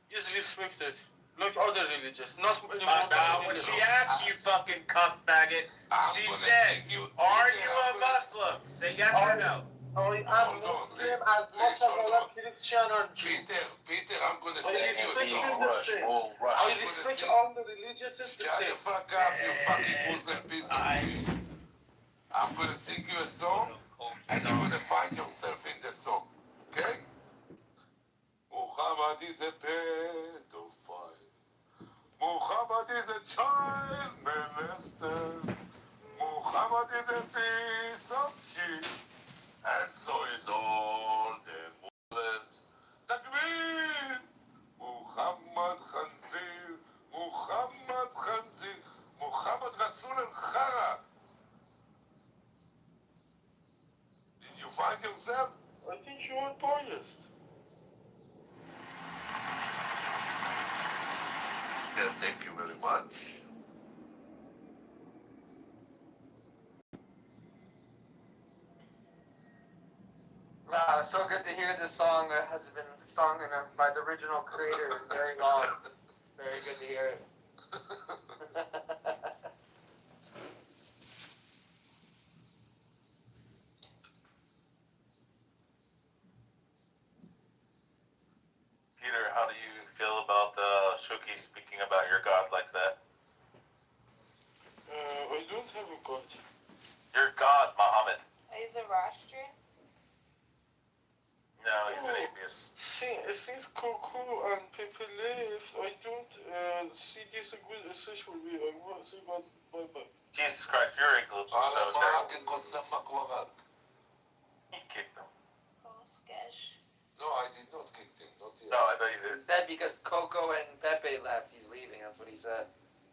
is respected, like other religions. Not any more Now, when she asked you, fucking cuck faggot, she said, "Are you a Muslim?" Say yes or no. I am Muslim as much as I am Christian and Jew. Peter, I'm gonna I send you a respect song. them the same. I respect all the religions the Shut same. the fuck up, you fucking Muslim piece of shit. I'm gonna sing you a song, and you're gonna find yourself in the song, okay? Muhammad is a pedophile. Muhammad is a child molester. Muhammad is a piece of shit. And so is all the Muslims. Takbir! Muhammad Khanzir. Muhammad Khanzir. Muhammad Rasul al-Khara. Did you find yourself? I think you are biased. Yeah, thank you very much. Wow, it's so good to hear this song that has been sung by the original creator very long. Very good to hear it. Peter, how do you feel about Shuki speaking about your God like that? I don't have a god. Your God, Muhammad. He's a Zoroastrian. No, he's an atheist. Since Coco and Pepe left, I don't see this a good message for me. I want to say bye-bye. Jesus Christ, your English is so terrible. He kicked him. Oh, sketch. No, I did not kick him, not yet. No, I know you He did. said because Coco and Pepe left, he's leaving. That's what he said.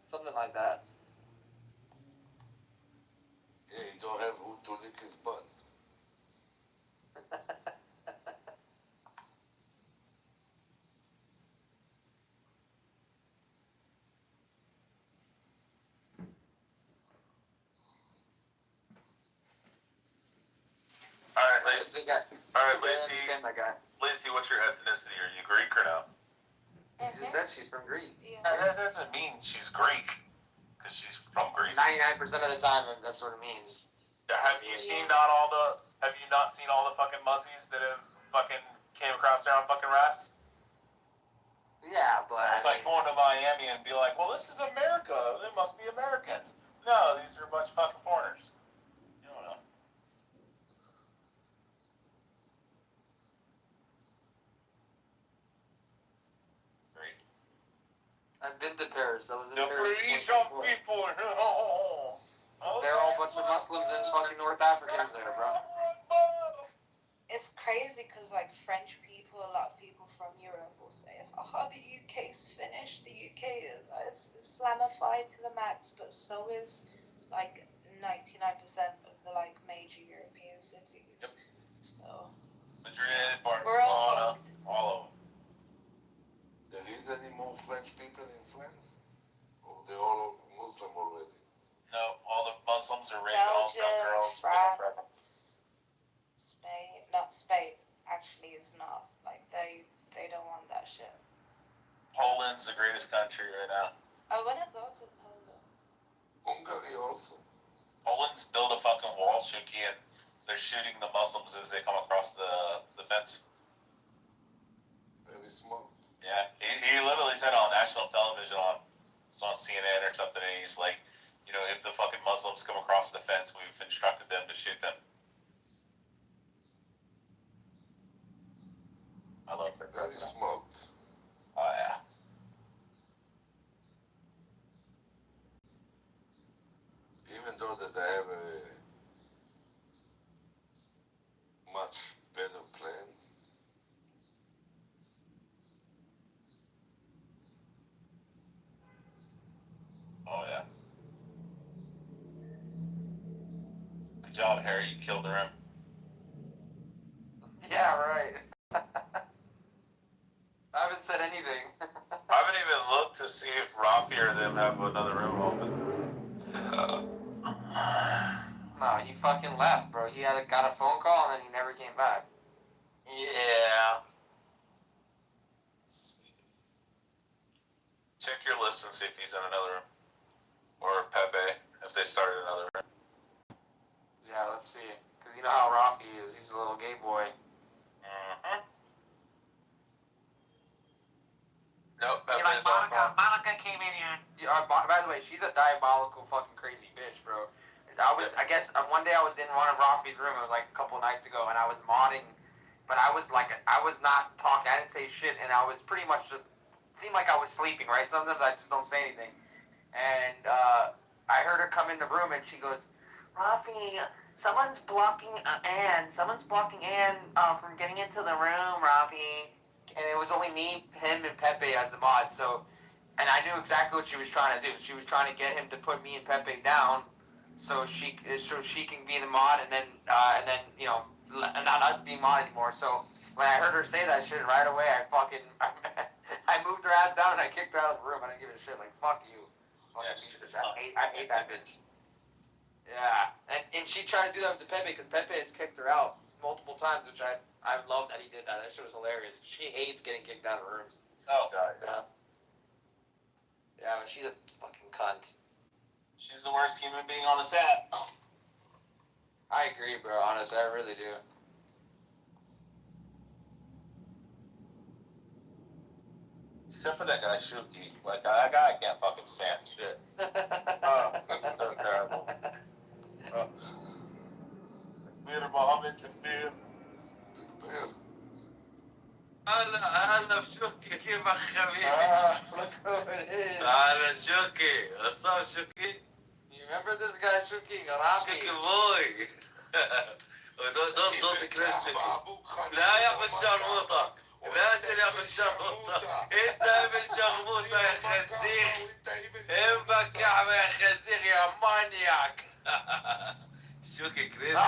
Something like that. Yeah, he don't have who to lick his butt. Alright, I Lacey. think I understand that guy. Lacey, what's your ethnicity? Are you Greek or no? She just said she's from Greece. Yeah. That doesn't mean she's Greek. Because she's from Greece. 99% of the time, that's what it means. Have you not seen all the fucking muzzies that have fucking came across there on fucking rafts? Yeah, but It's like going to Miami and be like, well, this is America. It must be Americans. No, these are a bunch of fucking foreigners. You don't know. Great. I've been to Paris. I was in The Paris. Parisian 2024. people. They're all a bunch of Muslims and fucking North Africans there, bro. It's crazy because like French people, a lot of people from Europe will say, "Oh, the UK's finished. The UK is Islamified to the max," but so is like 99% of the like major European cities. Yep. So Madrid, we're all Barcelona, fucked. all of them. There is any more French people in France? Or they're all Muslim already? No, all the Muslims are raping all the Belgium, girls. France, Spain. Not Spain. Actually, is not like they don't want that shit. Poland's the greatest country right now. I wanna go to Poland. Hungary also. Poland's built a fucking wall, Shuki, and they're shooting the Muslims as they come across the fence. Very smart. Yeah, he literally said on national television it's on CNN or something, and he's like, you know, if the fucking Muslims come across the fence, we've instructed them to shoot them. I love it. Very smart. Oh, yeah. Even though that I have a much better plan. Oh, yeah. Good job, Harry. You killed the rim. Yeah, right. I haven't said anything. I haven't even looked to see if Rafi or them have another room open. No, you fucking left, bro. bro. He got a phone call and then he never came back. Yeah. Check your list and see if he's in another room. Or Pepe, if they started another room. Yeah, let's see. Because you know how Rafi is. He's a little gay boy. Mm-hmm. Nope, You're Pepe's like, off. Monica came in here. Yeah, by the way, she's a diabolical fucking crazy bitch, bro. I guess, one day I was in one of Rafi's room, it was like a couple nights ago, and I was modding, but I was not talking, I didn't say shit, and I was pretty much just, seemed like I was sleeping, right? Sometimes I just don't say anything. And, I heard her come in the room, and she goes, Rafi, someone's blocking Anne from getting into the room, Rafi. And it was only me, him, and Pepe as the mod, so, and I knew exactly what she was trying to do. She was trying to get him to put me and Pepe down, so she can be the mod, and then you know, not us being mod anymore. So when I heard her say that shit right away, I moved her ass down and I kicked her out of the room. I didn't give a shit. Like, fuck you. Yeah, I hate that bitch. Yeah, and she tried to do that with Pepe because Pepe has kicked her out multiple times, which I love that he did that. That shit was hilarious. She hates getting kicked out of rooms. Oh, God. Yeah. Yeah, but she's a fucking cunt. She's the worst human being on this app. I agree, bro. Honestly, I really do. Except for that guy, Shuki. Like, that guy I can't fucking stand shit. Oh, that's so terrible. Oh. Mir Mohammed Tafir. هلا بشوكي كيفك حبيبي؟ Look who it is. هلا شوكي، what's up شوكي؟ You remember this guy, Shuki Garabi? شوكي boy. don't decrease شوكي. لا يا اخو الشرموطة. نازل يا اخو الشرموطة. انت ابن شرموطة يا خنزير. امك كعبة يا خنزير يا مانياك. شوكي كريزي.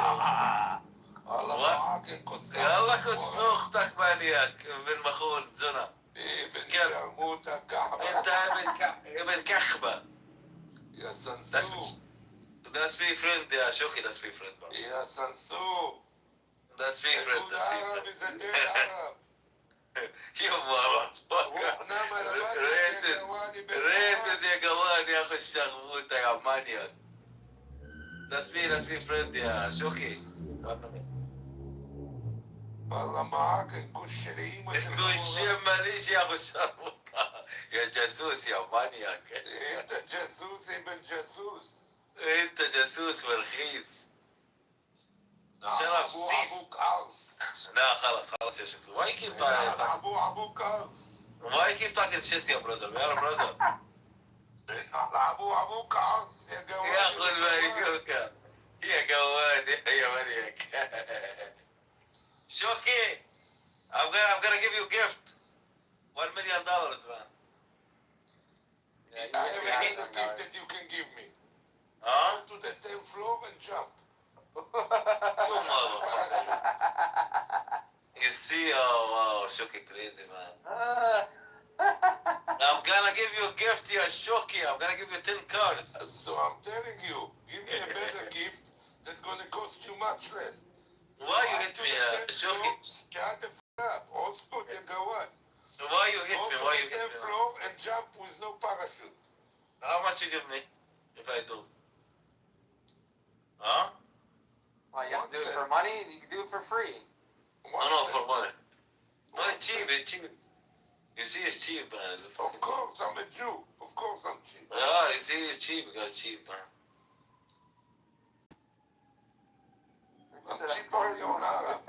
يلا كس اختك مانياك ابن مخون زنا. انت ابن كخبة. يا سنسو. Let's be friend يا شوكي. Let's be friend bro. يا سنسو. Let's be friend. Let's be friend. يا ماما. ريسز يا جواد يا اخو الشغوطة يا مانياك. Let's be friend يا شوكي. والله معاك الكشري الكشري ماليش يا اخو الشرموطة. يا جاسوس يا مانياك. انت جاسوس ابن جاسوس. انت جاسوس ورخيص. شرف سيس. لا خلاص يا شوكي. Why you keep talking? ابوك عص. Why you keep talking shit يا brother? يا brother. ابوك عص يا جواد. يا اخو المايكوك. يا جواد يا مانياك. Shoki, I'm gonna give you a gift. $1 million, man. I have a gift that you can give me. Huh? Go to the 10th floor and jump. You motherfucker. You see, oh wow, Shoki crazy, man. I'm gonna give you a gift here, Shoki. I'm gonna give you 10 cards. So I'm telling you, give me a better gift that's gonna cost you much less. Why you hit me, Shoki? Shut the f*** up. Also, you go what? Why you hit me? Why you Go to the hit 10th me? floor and jump with no parachute. How much you give me if I do? Huh? Well, you have to do it for money, you can do it for free. No, for money. No, it's cheap, it's cheap. You see, it's cheap, man. It's Of course, I'm a Jew. Of course, I'm cheap. Yeah, you see, it's cheap because it's cheap, man. I'm cheap only on Arab.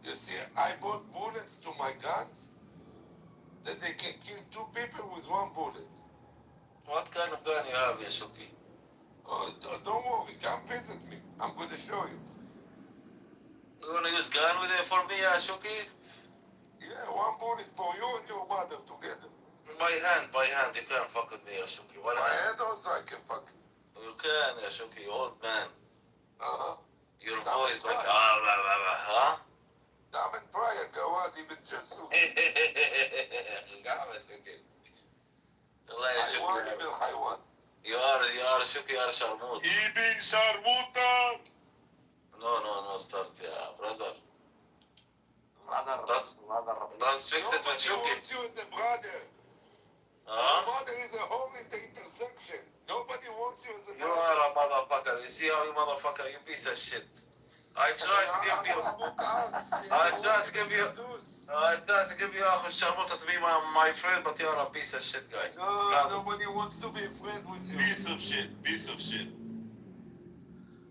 You see, I bought bullets to my guns that they can kill 2 people with 1 bullet. What kind of gun you have, Yashuki? Oh, don't worry, come visit me. I'm going to show you. You wanna use gun with it for me, Yashuki? Yeah, 1 bullet for you and your mother together. By hand, you can't fuck with me, Yashuki. My hand also I can fuck. You can, Yashuki, old man. Uh-huh. Your voice like, huh? Damen Pryor, Gawad, even just so. حيوان ابن حيوان. You are Shuki, you are Sharmut. ابن شرموطة. No, start, yeah, brother. Let's fix it with Nobody Shuki. wants you as a brother. Your Huh? mother is a home in the intersection. Nobody wants you as a You brother. are a motherfucker. You see how you motherfucker, you piece of shit. I tried to give you. I tried to give you. I tried to give you a sharmuta to be my friend, but you're a piece of shit, guy. No, nobody wants to be friends with you. Piece of shit.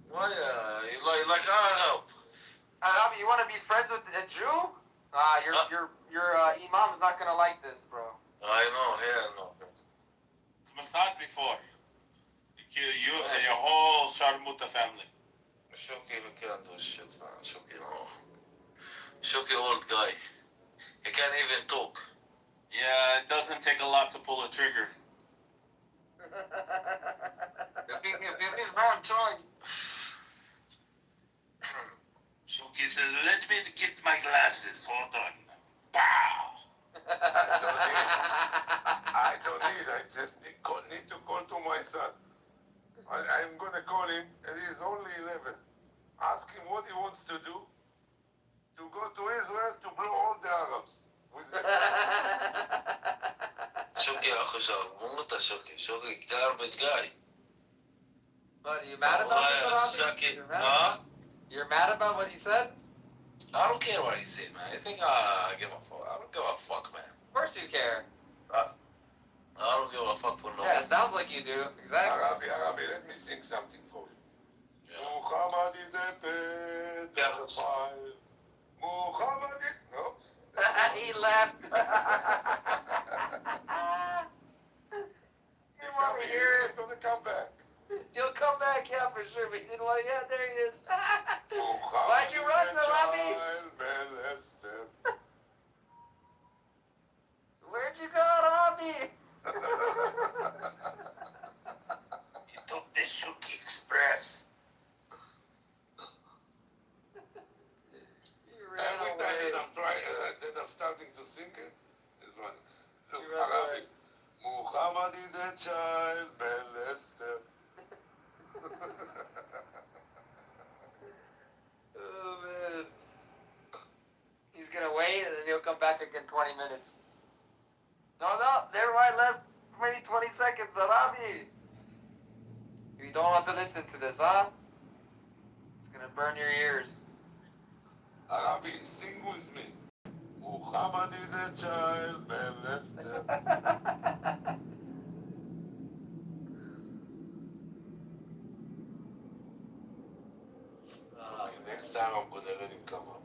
Why, you like Arab? Arabi, you want to be friends with a Jew? Your imam's not gonna like this, bro. I know, hell no. It's Mossad before. You kill you and your whole Sharmuta family. Shuki, we can't do shit, man. Shuki, no. Shuki, old guy. He can't even talk. Yeah, it doesn't take a lot to pull a trigger. If he's not trying. Shuki says, let me get my glasses. Hold on. Pow! I don't need. I just need to call to my son. I'm going to call him, and he's only 11. Ask him what he wants to do. To go to Israel to blow all the Arabs. With the Shuki, Akhu Sharmuta, Shuki, garbage guy. But are you mad about it, Shuki, You're mad? huh? You're mad about what he said? I don't care what he said, man. I think I give a fuck. I don't give a fuck, man. Of course you care. I don't give a fuck for no Yeah, one. it sounds like you do. Exactly. Arabi, let me sing something for you. Yeah. Muhammad is a pedophile. Muhammad is... Oops. He left. You want to hear it? He's going to come back. You'll come back, yeah, for sure. But you didn't want to. Yeah, there he is. Muhammad Why'd you run, is a Salami? child molester. Where'd you go, Robbie? He took the Shuki Express. Every time that I'm trying, that I'm starting to sing it, is one. Look, You ran Arabi. Muhammad is a child molester. Oh, man. He's gonna wait and then he'll come back again 20 minutes. No, never mind, last maybe 20 seconds, Arabi. You don't want to listen to this, huh? It's gonna burn your ears. Arabi, sing with me. Muhammad is a child molester. Okay, next time I'm gonna let him come up.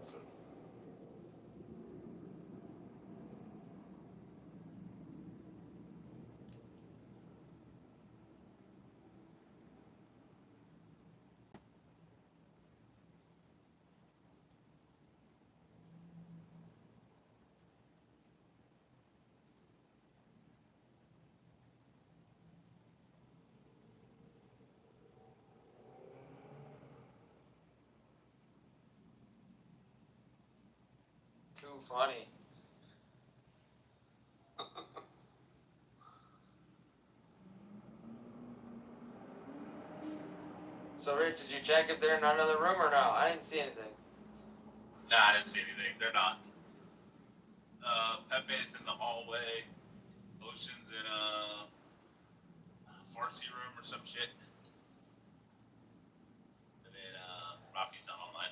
Too funny. So, Rich, did you check if they're in another room or no? I didn't see anything. Nah, I didn't see anything. They're not. Pepe's in the hallway. Ocean's in a Farsi room or some shit. And then Rafi's not online.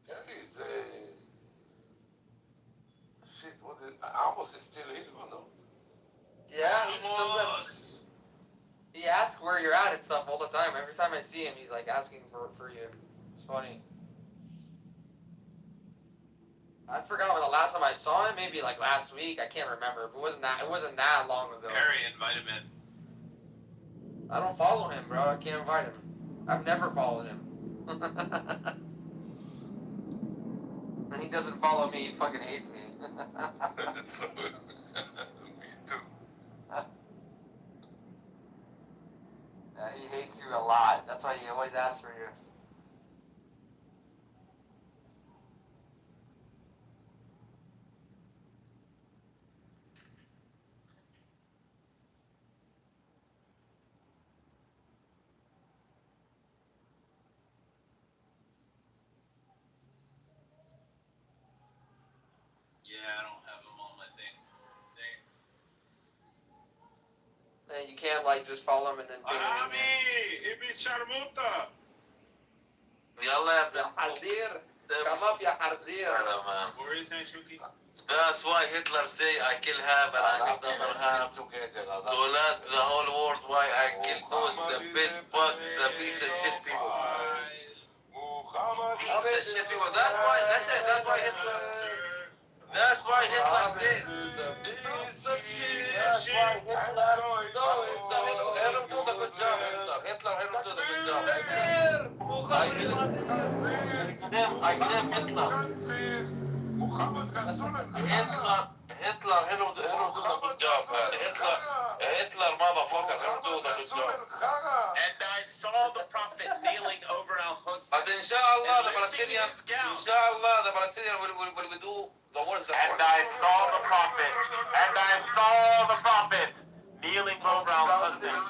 There is a... Shit, what is... Amos is still here or no? Yeah, sometimes he asks where you're at and stuff all the time. Every time I see him, he's like asking for you. It's funny. I forgot when the last time I saw him. Maybe like last week. I can't remember. It wasn't that long ago. Harry, invite him in. I don't follow him, bro. I can't invite him. I've never followed him. And he doesn't follow me. He fucking hates me. Me too. Yeah, he hates you a lot. That's why he always asks for you. Yeah, I don't have them on my thing. And you can't like just follow him and then ping him. Arabi, ابن شرموطة. يلا يا يا حزير. Come up يا حزير. Where is that, Shuki? That's why Hitler say I kill Ham and I kill the other half. To let the whole world why I kill those the big bugs, the piece of shit people. Piece of shit people. That's why. That's why Hitler. That's why Hitler said. That's why Hitler. No, Hitler do the good job. Hitler do the good job. I condemn Hitler. Hitler do the good job, man. Hitler motherfucker, do the good job. And I saw the prophet kneeling over Al-Hussein. But inshallah, the Palestinians will do the worst. And I saw the prophet. And I saw the prophet kneeling over Al-Hussein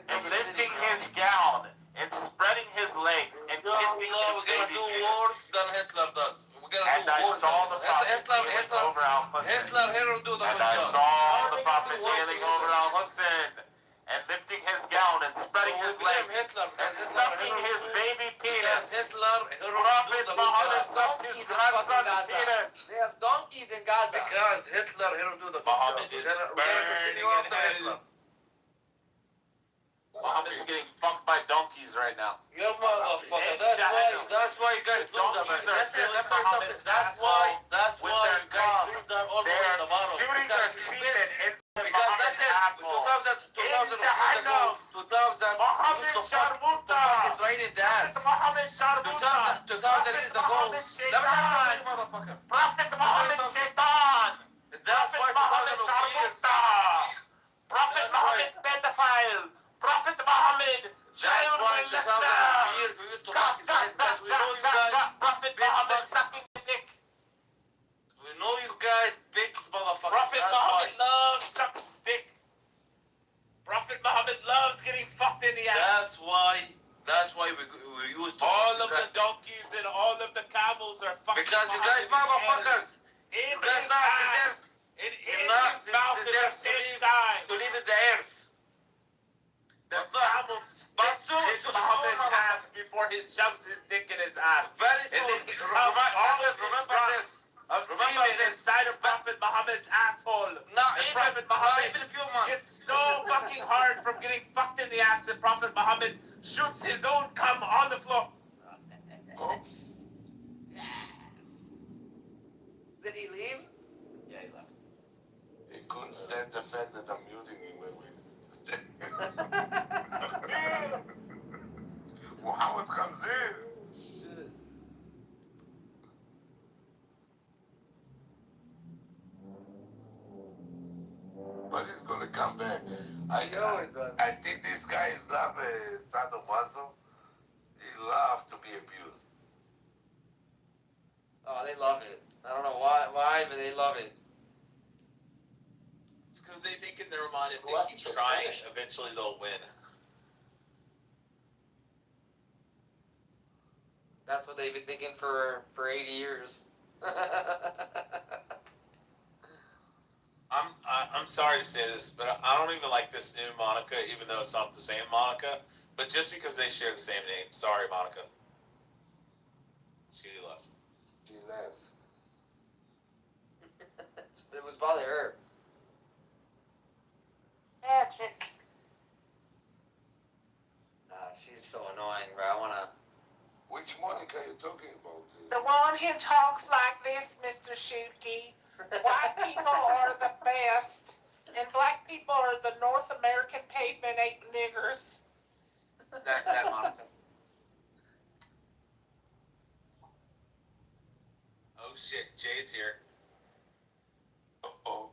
and lifting his gown and spreading his legs and kissing his we're gonna do baby. worse than Hitler does. We're gonna And do I worse. saw the prophet kneeling over Al-Hussein. Hitler will do the And good I job. saw the prophet kneeling over Al-Hussein and lifting his gown and spreading his legs Hitler and sucking his baby because penis. Hitler Prophet Muhammad sucked his grandson's penis. They have donkeys in Gaza. Because Hitler will do the good Muhammad job. is We're gonna burning continue in after Hitler. hell. Muhammad's getting fucked by donkeys right now. You motherfucker. That's why you guys lose them. Donkeys are filling Muhammad's That's asshole why with their you guys cum. lose them all They over are the bottom. shooting their semen into Because Muhammad's that's it. asshole. 2000 Muhammad used to fuck Sharmuta. Israeli dads. Muhammad Sharmuta. 2000 years ago. Muhammad Let me Shaitan. tell you, motherfucker. Prophet Muhammad Shaitan. That's why Prophet Muhammad 2000 years. Sharmuta. Prophet That's Muhammad pedophile. Prophet Muhammad. That's why 2000 years we used to fuck Israeli because we know you guys. Prophet Muhammad sucking the dick. We know you guys big motherfuckers. Prophet That's Muhammad why. loves sucking dick. Prophet Muhammad loves getting fucked in the ass. That's why we used to All fuck of the donkeys and all of the camels are fucking because you Muhammad guys motherfuckers. in You his guys not ass. deserve. In You're not his mouth is a deserve pig side. to live in the earth. The camel spits his Muhammad's ass before he shoves his dick in his ass. Very And soon. then he comes all of his Remember drops this. of Remember semen this. inside of Prophet Muhammad's asshole. Not And even, Prophet not Muhammad even a few months. gets so fucking hard from getting fucked in the ass that Prophet Muhammad shoots his own cum on the floor. Oops. Did he leave? Yeah, he left. He couldn't stand the fact that I'm muting him every Muhammad Khanzir. But he's gonna come back. I think this guy is love sadomaso. He loves to be abused. Oh, they love it. I don't know why, but they love it. It's because they think in their mind if they keep trying, eventually they'll win. That's what they've been thinking for 80 years. I'm sorry to say this, but I don't even like this new Monica, even though it's not the same Monica. But just because they share the same name, sorry, Monica. She left. She left. It was probably her. She's so annoying, bro. I wanna. Which Monica are you talking about? The one who talks like this, Mr. Shuki. White people are the best, and black people are the North American pavement ape niggers. That Monica. Oh shit, Jay's here. Uh-oh.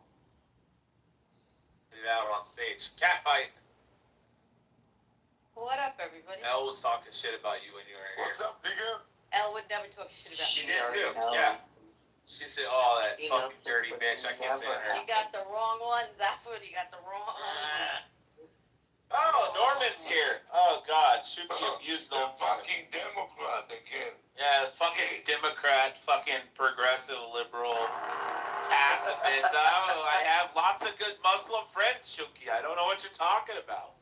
Get out on stage. Catfight. What up, everybody? Elle was talking shit about you when you were here. What's up, nigga? Elle would never talk shit about She me. did too. Yeah. She said, "Oh, that fucking dirty bitch." I can't say her. You got the wrong ones. That's what you got the wrong ones. Oh, Norman's here. Oh God, should be abused. The fucking Democrat again. Yeah, fucking Democrat, fucking progressive liberal, Pacifist. Oh, I have lots of good Muslim friends, Shuki. I don't know what you're talking about.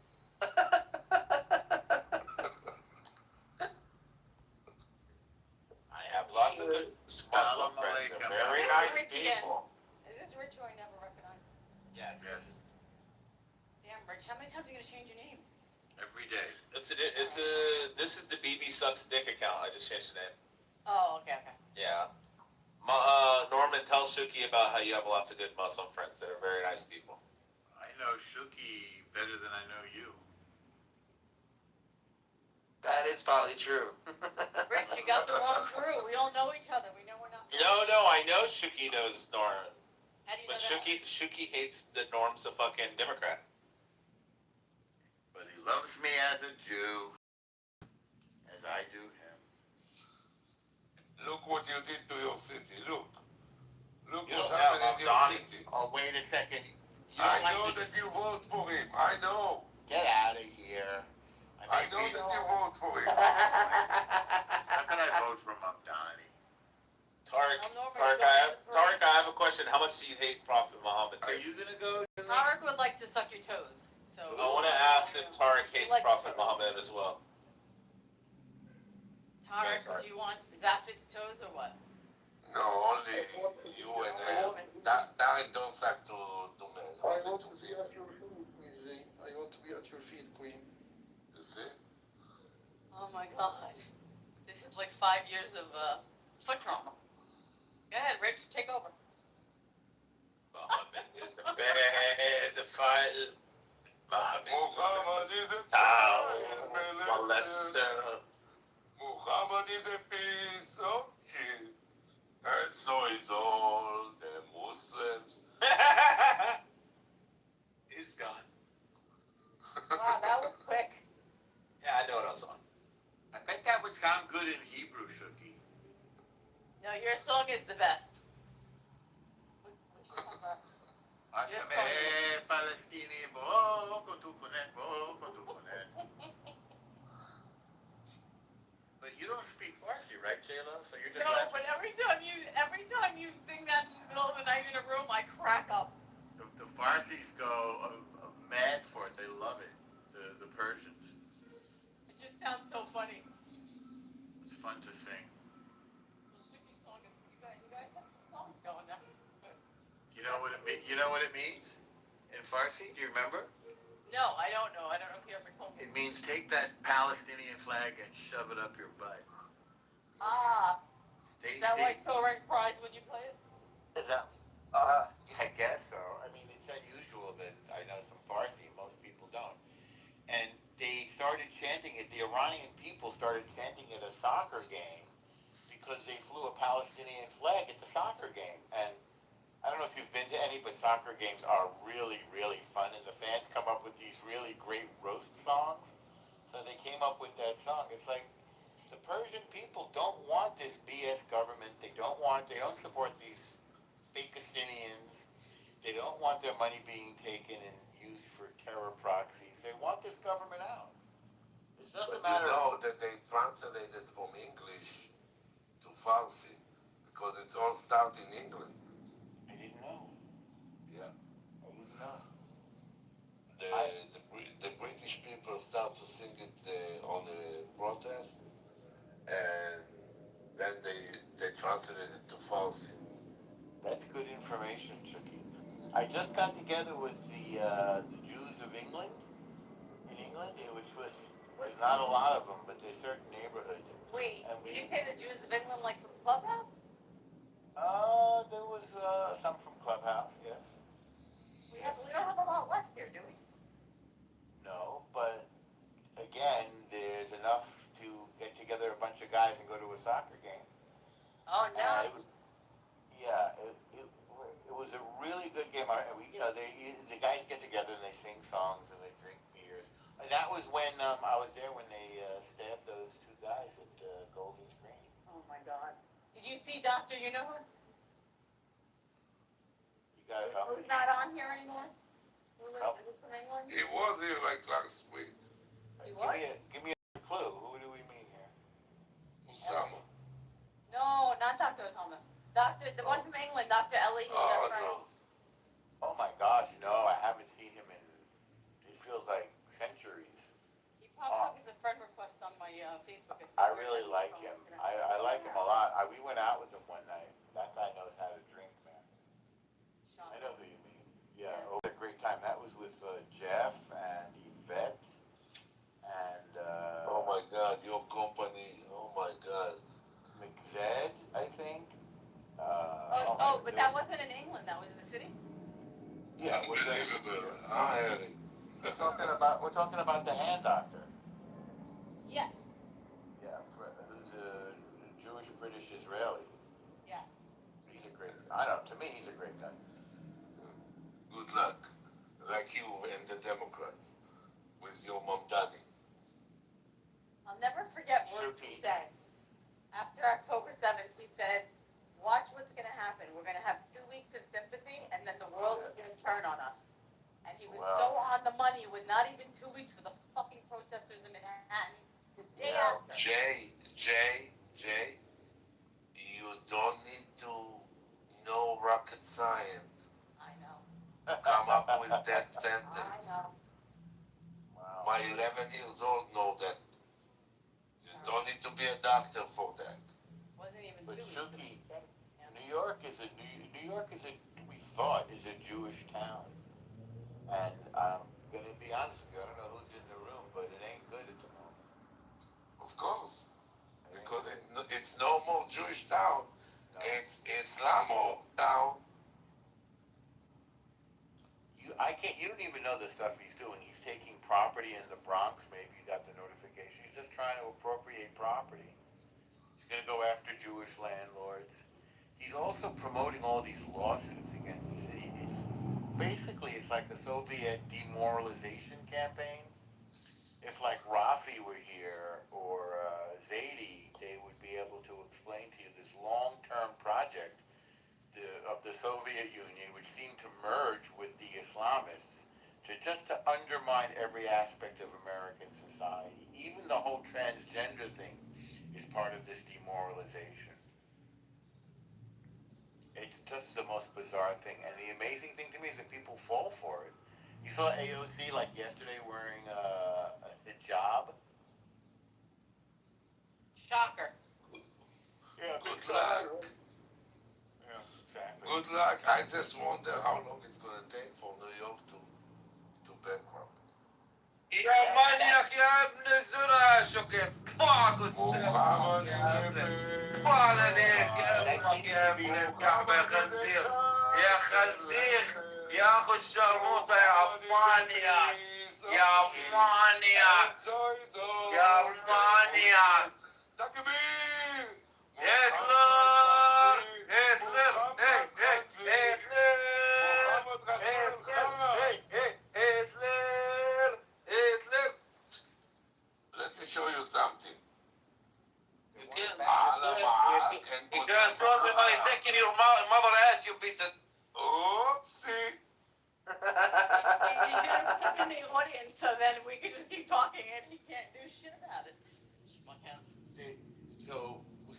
I have lots of good Muslim friends. They're very nice people. Is this Rich who I never recognize? Yeah, it's good. Damn, Rich, how many times are you gonna change your name? Every day. This is the BB Sucks Dick account. I just changed the name. Oh, okay. Yeah. Norman, tell Shuki about how you have lots of good Muslim friends that are very nice people. I know Shuki better than I know you. That is probably true. Rich, you got the wrong crew. We all know each other. We know we're not. No, I know Shuki knows Norm. How do you But know that? Shuki hates that Norm's a fucking Democrat. But he loves me as a Jew, as I do him. Look what you did to your city. Look You what's don't happening have in your Donnie. city. Oh, wait a second. I know that you vote for him. I know. Get out of here. I know that you vote for him. How can I vote for Mamdani? Tarek, I have a question. How much do you hate Prophet Muhammad? Are you gonna go? Tarek would like to suck your toes. So. I want to ask if Tarek hates Prophet Muhammad as well. Tarek, do you want Zafid's toes or what? No, only you and Tarek don't have to men. I want to be at your feet, Mizzy. I want to be at your feet, Queen. You see? Oh my god. This is like 5 years of foot trauma. Go ahead, Rich, take over. Muhammad is a bad fighter. Muhammad is a child molester. Muhammad is a piece of shit. And so is all the Muslims. He's gone. Wow, that was quick. Yeah, I know what I was on. I bet that would sound good in Hebrew, Shuki. No, your song is the best. But you don't speak Farsi, right, Jayla? So you're just No, but every time you sing that in the middle of the night in a room, I crack up. The Farsis go mad for it. They love it. The Persians. It just sounds so funny. It's fun to sing. Shicky's song is, you guys have some songs going now. You know what it means in Farsi? Do you remember? No, I don't know. I don't know if you ever told me. It means take that Palestinian flag and shove it up your butt. Ah. Is that why Soren cries when you play it? Is that? I guess so. I mean, it's unusual that I know some Farsi. Most people don't. And they started chanting it. The Iranian people started chanting it at a soccer game because they flew a Palestinian flag at the soccer game. And I don't know if you've been to any, but soccer games are really, really fun. And the fans come up with these really great roast songs. So they came up with that song. It's like the Persian people don't want this BS government. They don't support these Fakistinians. They don't want their money being taken and used for terror proxies. They want this government out. It doesn't matter. You know that they translated from English to Farsi because it's all started in England. I didn't know. Yeah. I didn't know. The British people start to sing it on a protest, and then they translated it to Farsi. That's good information, Chucky. I just got together with the Jews of England, which was not a lot of them, but there's certain neighborhoods. Wait, did you say the Jews of England like from Clubhouse? There was some from Clubhouse, yes. We don't have a lot left here, do we? No, but again, there's enough to get together a bunch of guys and go to a soccer game. Oh no. It was a really good game. The guys get together and they sing songs and they drink beers. And that was when I was there when they stabbed those two guys at Golden Screen. Oh my God. Did you see Dr. You know who? You got it up. Who's not on here anymore? Who was from England? He was here like last week. He was? Give me a clue. Who do we mean here? Osama. No, not Dr. Osama. The one from England, Dr. Ellie. Oh, no. Oh my gosh, no, I haven't seen him in, it feels like centuries. He popped up as a friend request on my Facebook. I really like him. I like him a lot. We went out with him one night. That guy knows how to drink, man. I know who you mean. Yeah, oh, a great time. That was with Jeff and Yvette and Oh my God, your company. Oh my God. McZed, I think. But that wasn't in England. That was in the city. Yeah, was that? Unbelievable. I heard it. We're talking about the hand doctor. Yes. Yeah, who's a Jewish British Israeli. Yes. He's a great. I don't know. To me, he's a great guy. Good luck. Like you and the Democrats. With your Mamdani. I'll never forget what he said. After October 7th, he said, watch what's going to happen. We're going to have 2 weeks of sympathy, and then the world is going to turn on us. And he was so on the money with not even 2 weeks for the fucking protesters in Manhattan. The day after. Jay, you don't need to know rocket science. I know. Come up with that sentence. I know. Wow. My 11 years old know that. You don't need to be a doctor for that. Wasn't even But 2 weeks. Shuki, New York is we thought is a Jewish town, and I'm gonna be honest with you. I don't know who's in the room, but it ain't good at the moment. Of course. Because it's no more Jewish town. No. It's Islamo town. You don't even know the stuff he's doing. He's taking property in the Bronx. Maybe you got the notification. He's just trying to appropriate property. He's going to go after Jewish landlords. He's also promoting all these lawsuits against the city. It's like a Soviet demoralization campaign. If like Rafi were here or Zaidi, they would be able to explain to you this long-term project of the Soviet Union, which seemed to merge with the Islamists to undermine every aspect of American society. Even the whole transgender thing is part of this demoralization. It's just the most bizarre thing, and the amazing thing to me is that people fall for it. You saw AOC like yesterday wearing a hijab. Shocker. Yeah, Good luck. Yeah, exactly. Good luck. I just wonder how long it's going to take for New York to bankrupt. يا مانياك يا ابن الزنا شكت طاق محمد السلام النبي. طال عليك يا امك يا ابن الكعبة يا خنزير يا خنزير يا اخو الشرموطة يا عمانياك يا عمانياك يا عمانياك تكبير. هتلر هتلر هتلر. Let me show you something. You can't solve me by taking your mother ass, you piece of... Oopsie. You should have put in the audience so then we could just keep talking and he can't do shit about it. So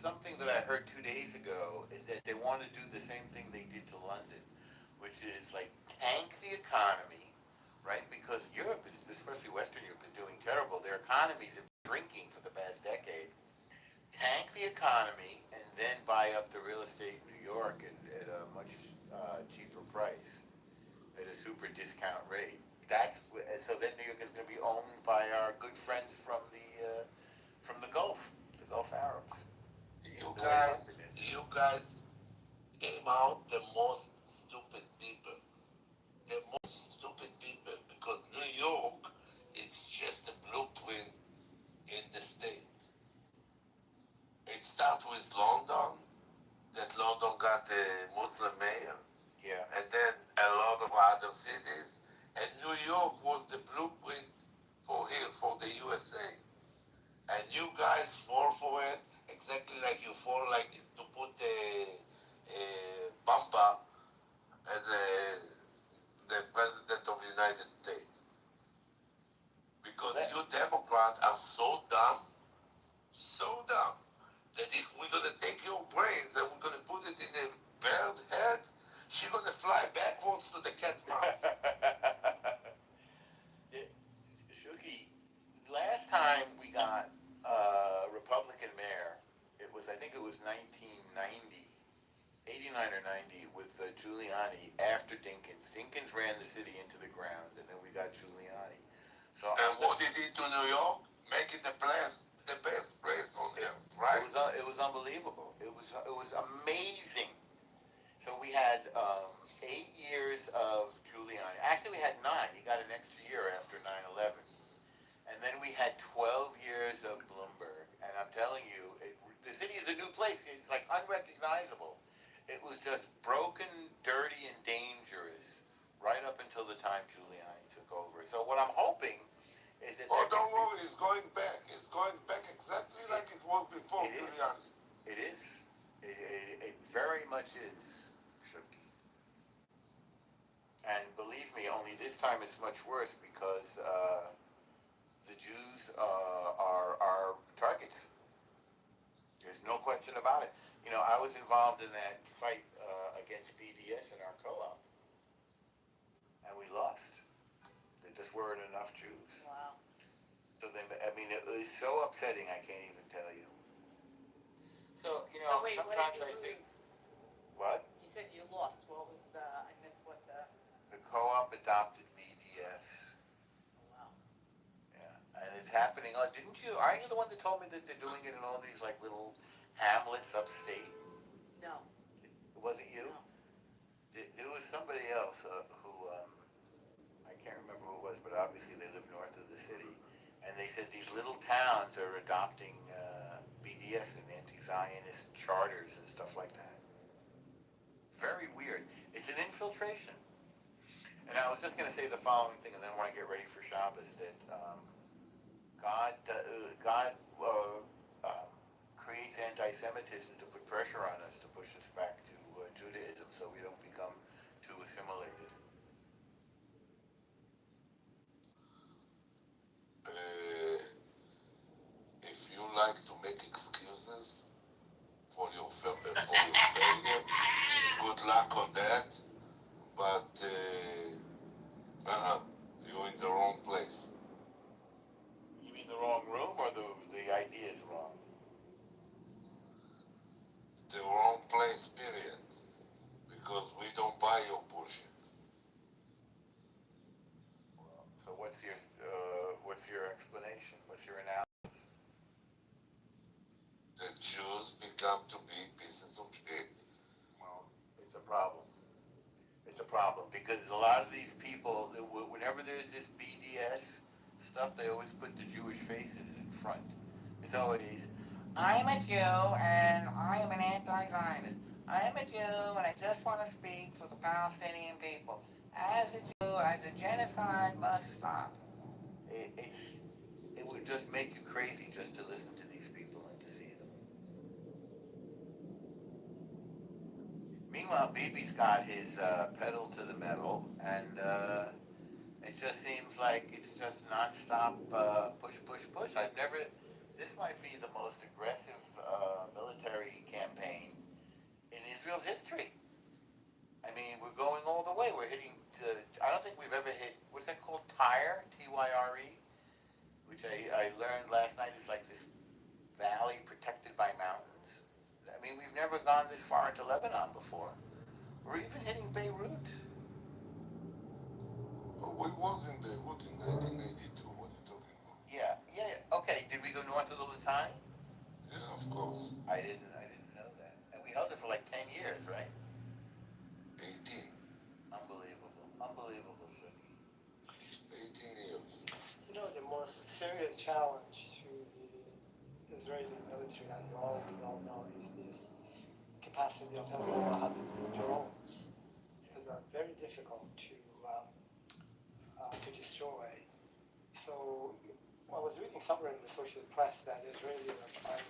something that I heard 2 days ago is that they want to do the same thing they did to London, which is like tank the economy, right? Because Europe is, especially Western Europe, is doing terrible. Their economies have been shrinking for the past decade. Tank the economy and then buy up the real estate in New York at a much cheaper price, at a super discount rate. So then New York is going to be owned by our good friends from the Gulf Arabs. You guys came out the most stupid people. The most stupid people, because New York is just a blueprint in the state. It starts with London, that London got a Muslim mayor. Yeah. And then a lot of other cities. And New York was the blueprint for the USA. And you guys fall for it exactly like you fall like to put Bamba as the president of the United States. Because you Democrats are so dumb that if we're gonna take your brains and we're gonna put it in a bird head, she's gonna fly backwards to the cat mouth. Shuki, last time we got Republican mayor, I think it was 1990, 89 or 90, with Giuliani after Dinkins. Dinkins ran the city into the ground, and then we got Giuliani. So and what did he do to New York? Make it the best place on earth, right? It was unbelievable. It was amazing. So we had 8 years of Giuliani. Actually, we had 9. He got an extra year after 9/11. And then we had 12 years of Bloomberg. And I'm telling you, the city is a new place. It's like unrecognizable. It was just broken, dirty, and dangerous right up until the time Giuliani took over. So what I'm hoping is that... Oh, don't worry, it's going back. It's going back exactly like it was before Giuliani. It is. It very much is, Shuki. And believe me, only this time it's much worse because the Jews are targets. There's no question about it. You know, I was involved in that fight against BDS in our co-op, and we lost. There just weren't enough Jews. Wow. So then, I mean, it was so upsetting, I can't even tell you. So, you know, So wait, sometimes I think... What? You said you lost. What was I missed what the... The co-op adopted BDS. Oh, wow. Yeah, and it's happening. Oh, didn't you? Aren't you the one that told me that they're doing it in all these like little hamlets upstate? No. It wasn't you? No. There was somebody else who I can't remember who it was, but obviously they live north of the city, and they said these little towns are adopting BDS and anti-Zionist charters and stuff like that. Very weird. It's an infiltration. And I was just going to say the following thing, and then when I get ready for Shabbos, that God creates anti-Semitism to put pressure on us, to push us back to Judaism, so we don't become too assimilated. If you like to make excuses for your failure, good luck on that. But you're in the wrong place. You mean the wrong room, or the idea is wrong? The wrong place, period. Because we don't buy your bullshit. Well, so what's your explanation? What's your analysis? The Jews become to be pieces of shit. Well, it's a problem. It's a problem because a lot of these people, whenever there's this BDS stuff, they always put the Jewish faces in front. It's always, I'm a Jew and I am an anti-Zionist. I'm a Jew and I just want to speak for the Palestinian people. As a Jew, the genocide must stop. It would just make you crazy just to listen to these people and to see them. Meanwhile, Bibi's got his pedal to the metal, and it just seems like it's just nonstop push, push, push. This might be the most aggressive military campaign in Israel's history. I mean, we're going all the way. We're hitting, I don't think we've ever hit, what's that called? Tyre, Tyre, which I learned last night is like this valley protected by mountains. I mean, we've never gone this far into Lebanon before. We're even hitting Beirut. We was in Beirut in 1982. What are you talking about? Yeah. Okay, did we go north of the Litani? Yeah, of course. I didn't know that. And we held it for like 10 years, right? 18. Unbelievable, Shuki. 18 years. You know, the most serious challenge to the Israeli military, as you all well know, is this capacity of Hezbollah having these drones that are very difficult to destroy. So I was reading somewhere in the social press that Israelis are trying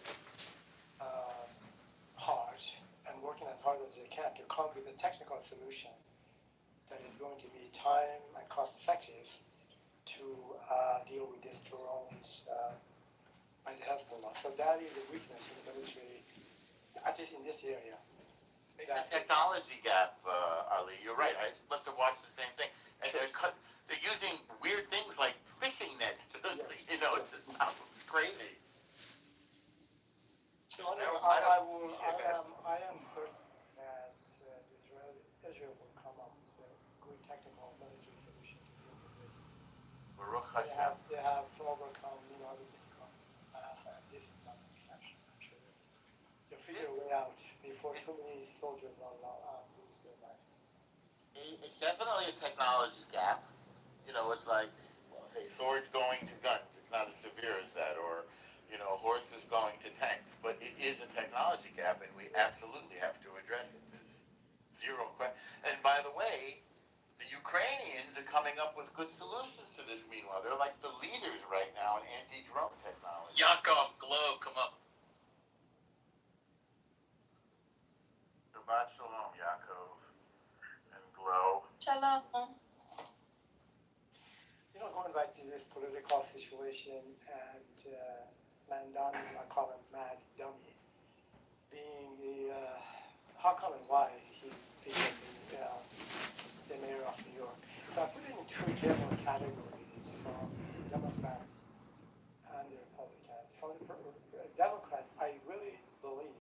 hard and working as hard as they can to come with a technical solution that is going to be time and cost effective to deal with these drones. And Hezbollah. So that is a weakness in the military, at least in this area. It's a technology gap, Ali. You're right. I must have watched the same thing. And they're using weird things like fishing nets. You know, it just sounds crazy. So anyway, I am certain that Israel will come up with a good technical military solution to deal with this. Baruch They have overcome, the difficulties in the past, and this is not an exception. I'm sure they'll figure a way out before too many soldiers will lose their lives. It's definitely a technology gap. You know, it's like, well, say, swords going to guns. It's not as severe as that. Or, horses going to tanks. But it is a technology gap, and we absolutely have to address it. There's zero question. And by the way, the Ukrainians are coming up with good solutions to this meanwhile. They're like the leaders right now in anti-drone technology. Yakov, Glow, come up. Shabbat Shalom, Yaakov and Glow. Shalom. Going back to this political situation and Mandani, I call him Mad Dummy, being how come and why he became the mayor of New York. So I put it in three different categories.